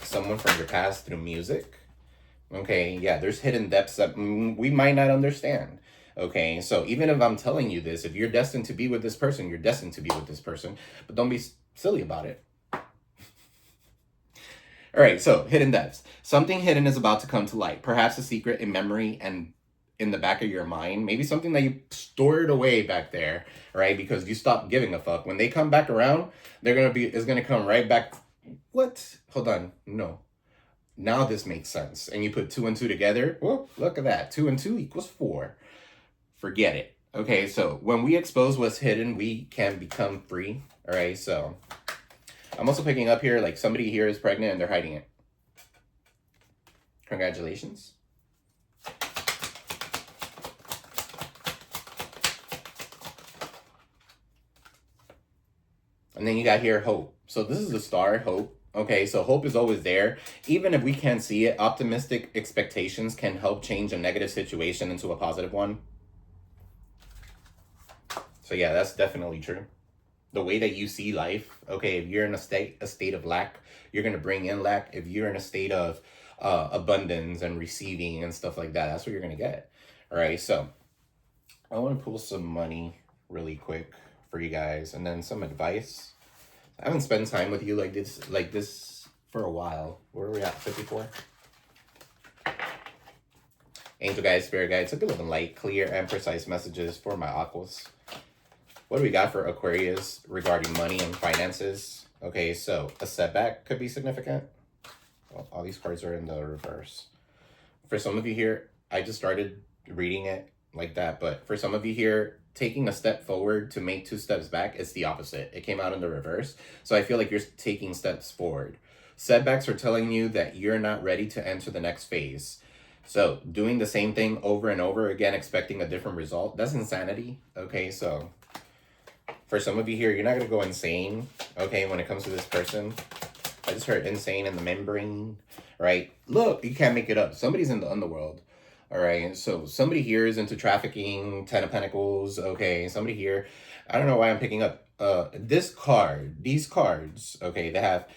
someone from your past through music. Okay, yeah, there's hidden depths that we might not understand. Okay, so even if I'm telling you this, if you're destined to be with this person, you're destined to be with this person, but don't be silly about it. All right, so hidden depths. Something hidden is about to come to light. Perhaps a secret in memory and in the back of your mind. Maybe something that you stored away back there, right? Because you stopped giving a fuck. When they come back around, it's gonna come right back. What? Hold on. No. Now this makes sense. And you put 2 and 2 together. Well, look at that. 2 and 2 equals 4. Forget it. Okay, so when we expose what's hidden, we can become free. All right, so I'm also picking up here, like somebody here is pregnant and they're hiding it. Congratulations. And then you got here hope. So this is the star, hope. Okay, so hope is always there. Even if we can't see it, optimistic expectations can help change a negative situation into a positive one. So yeah, that's definitely true. The way that you see life, okay, if you're in a state of lack, you're going to bring in lack. If you're in a state of abundance and receiving and stuff like that, that's what you're going to get. All right, so I want to pull some money really quick for you guys, and then some advice. I haven't spent time with you like this for a while. Where are we at? 54? Angel guides, spirit guides, a good living light, clear and precise messages for my aquas. What do we got for Aquarius regarding money and finances? Okay, so a setback could be significant. Well, all these cards are in the reverse. For some of you here, I just started reading it like that, but for some of you here, taking a step forward to make 2 steps back is the opposite. It came out in the reverse. So I feel like you're taking steps forward. Setbacks are telling you that you're not ready to enter the next phase. So doing the same thing over and over again, expecting a different result, that's insanity. Okay, so for some of you here, you're not going to go insane, okay, when it comes to this person. I just heard insane in the membrane, right? Look, you can't make it up. Somebody's in the underworld, all right? So somebody here is into trafficking, 10 of Pentacles, okay? Somebody here, I don't know why I'm picking up this card, these cards, okay? They have,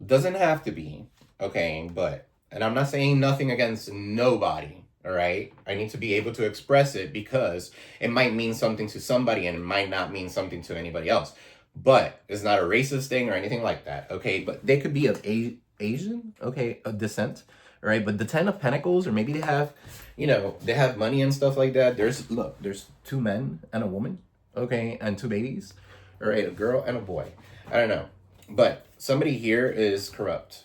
doesn't have to be, okay? But, and I'm not saying nothing against nobody, all right? I need to be able to express it because it might mean something to somebody and it might not mean something to anybody else. But it's not a racist thing or anything like that, okay? But they could be of Asian, okay, of descent, right? But the 10 of Pentacles, or maybe they have, you know, they have money and stuff like that. There's, look, there's 2 men and a woman, okay, and 2 babies, all right, a girl and a boy. I don't know. But somebody here is corrupt,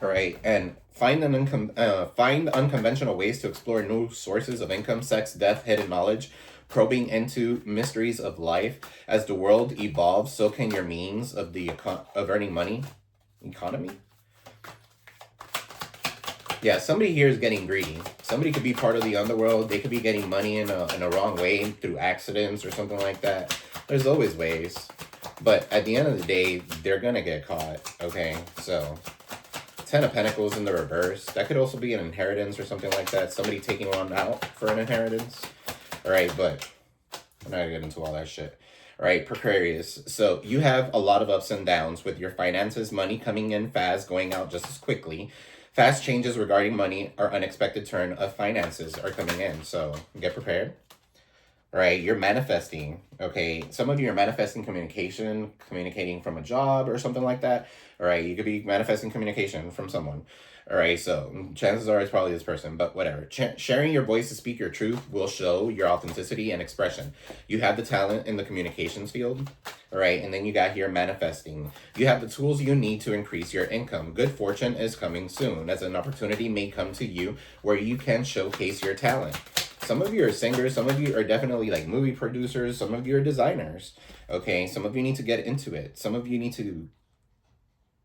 all right? And find unconventional ways to explore new sources of income, sex, death, hidden knowledge, probing into mysteries of life. As the world evolves, so can your means of earning money. Economy? Yeah, somebody here is getting greedy. Somebody could be part of the underworld. They could be getting money in a wrong way through accidents or something like that. There's always ways. But at the end of the day, they're going to get caught, okay? So 10 of Pentacles in the reverse. That could also be an inheritance or something like that. Somebody taking one out for an inheritance. All right, but I'm not gonna get into all that shit. All right, Aquarius. So you have a lot of ups and downs with your finances, money coming in fast, going out just as quickly. Fast changes regarding money or unexpected turn of finances are coming in. So get prepared. All right, you're manifesting. Okay, some of you are manifesting communicating from a job or something like that. All right, you could be manifesting communication from someone. All right, so chances are it's probably this person, but whatever. Sharing your voice to speak your truth will show your authenticity and expression. You have the talent in the communications field, all right? And then you got here manifesting. You have the tools you need to increase your income. Good fortune is coming soon, as an opportunity may come to you where you can showcase your talent. Some of you are singers. Some of you are definitely like movie producers. Some of you are designers, okay? Some of you need to get into it. Some of you need to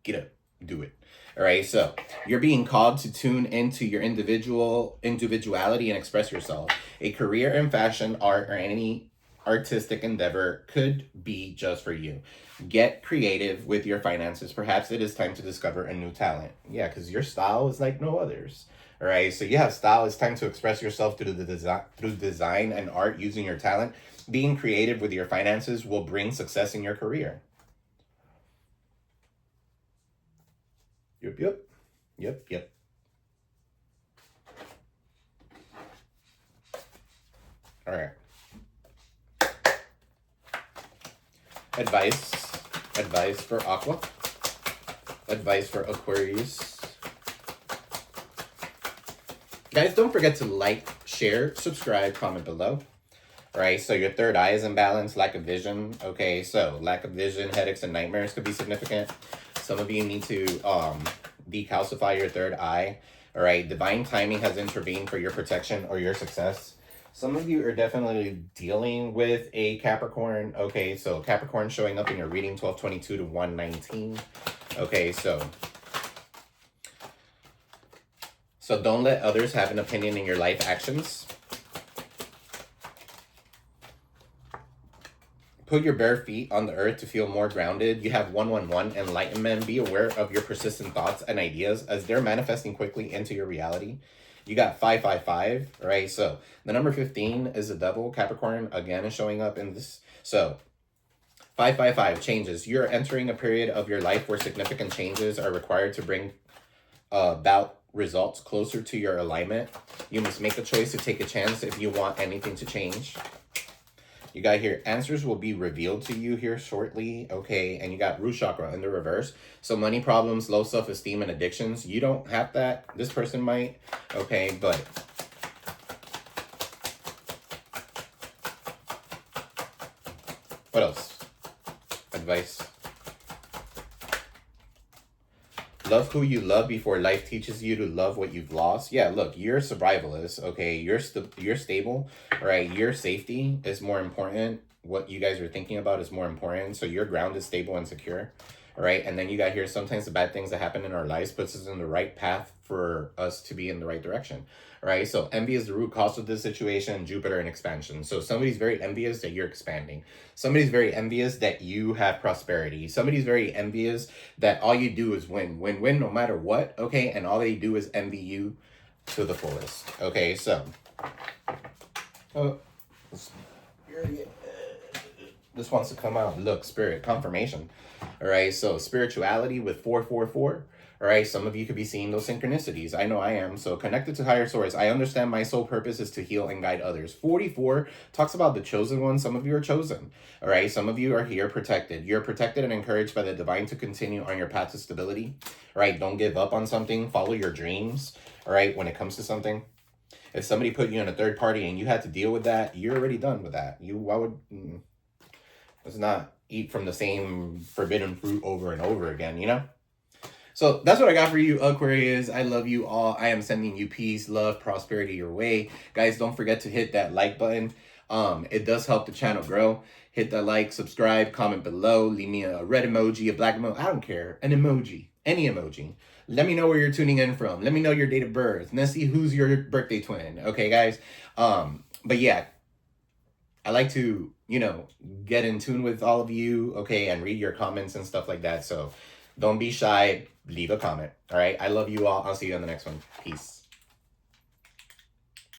get up, do it. All right, so you're being called to tune into your individuality and express yourself. A career in fashion, art, or any artistic endeavor could be just for you. Get creative with your finances. Perhaps it is time to discover a new talent. Yeah, because your style is like no others. All right, so you have style. It's time to express yourself through design and art using your talent. Being creative with your finances will bring success in your career. Yep. All right. Advice for Aqua. Advice for Aquarius. Guys, don't forget to like, share, subscribe, comment below. All right, so your third eye is imbalanced, lack of vision. Okay, so lack of vision, headaches, and nightmares could be significant. Some of you need to decalcify your third eye. All right, divine timing has intervened for your protection or your success. Some of you are definitely dealing with a Capricorn. Okay, so Capricorn showing up in your reading 1222 to 119. Okay, so don't let others have an opinion in your life actions. Put your bare feet on the earth to feel more grounded. You have 111, enlightenment. Be aware of your persistent thoughts and ideas as they're manifesting quickly into your reality. You got 555, right? So the number 15 is the devil. Capricorn, again, is showing up in this. So 555 changes. You're entering a period of your life where significant changes are required to bring about results closer to your alignment. You must make a choice to take a chance if you want anything to change. You got here, answers will be revealed to you here shortly, okay? And you got root chakra in the reverse. So money problems, low self-esteem, and addictions. You don't have that. This person might, okay? But What else? Advice. Love who you love before life teaches you to love what you've lost. Yeah, look, you're a survivalist, okay? You're stable, right? Your safety is more important. What you guys are thinking about is more important. So your ground is stable and secure, right? And then you got here, sometimes the bad things that happen in our lives puts us in the right path for us to be in the right direction, right? So envy is the root cause of this situation, Jupiter and expansion. So somebody's very envious that you're expanding. Somebody's very envious that you have prosperity. Somebody's very envious that all you do is win, win, win, no matter what, okay? And all they do is envy you to the fullest, okay? So, this wants to come out. Look, spirit, confirmation. All right, so spirituality with 444. All right, some of you could be seeing those synchronicities. I know I am. So connected to higher source. I understand my sole purpose is to heal and guide others. 44 talks about the chosen one. Some of you are chosen. All right, some of you are here protected. You're protected and encouraged by the divine to continue on your path to stability. All right, don't give up on something. Follow your dreams. All right, when it comes to something. If somebody put you in a third party and you had to deal with that, you're already done with that. Why would... Let's not eat from the same forbidden fruit over and over again, you know? So that's what I got for you, Aquarius. I love you all. I am sending you peace, love, prosperity your way. Guys, don't forget to hit that like button. It does help the channel grow. Hit that like, subscribe, comment below. Leave me a red emoji, a black emoji. I don't care. An emoji. Any emoji. Let me know where you're tuning in from. Let me know your date of birth. Let's see who's your birthday twin. Okay, guys? But yeah, I like to, you know, get in tune with all of you, okay, and read your comments and stuff like that. So don't be shy. Leave a comment. All right. I love you all. I'll see you on the next one. Peace.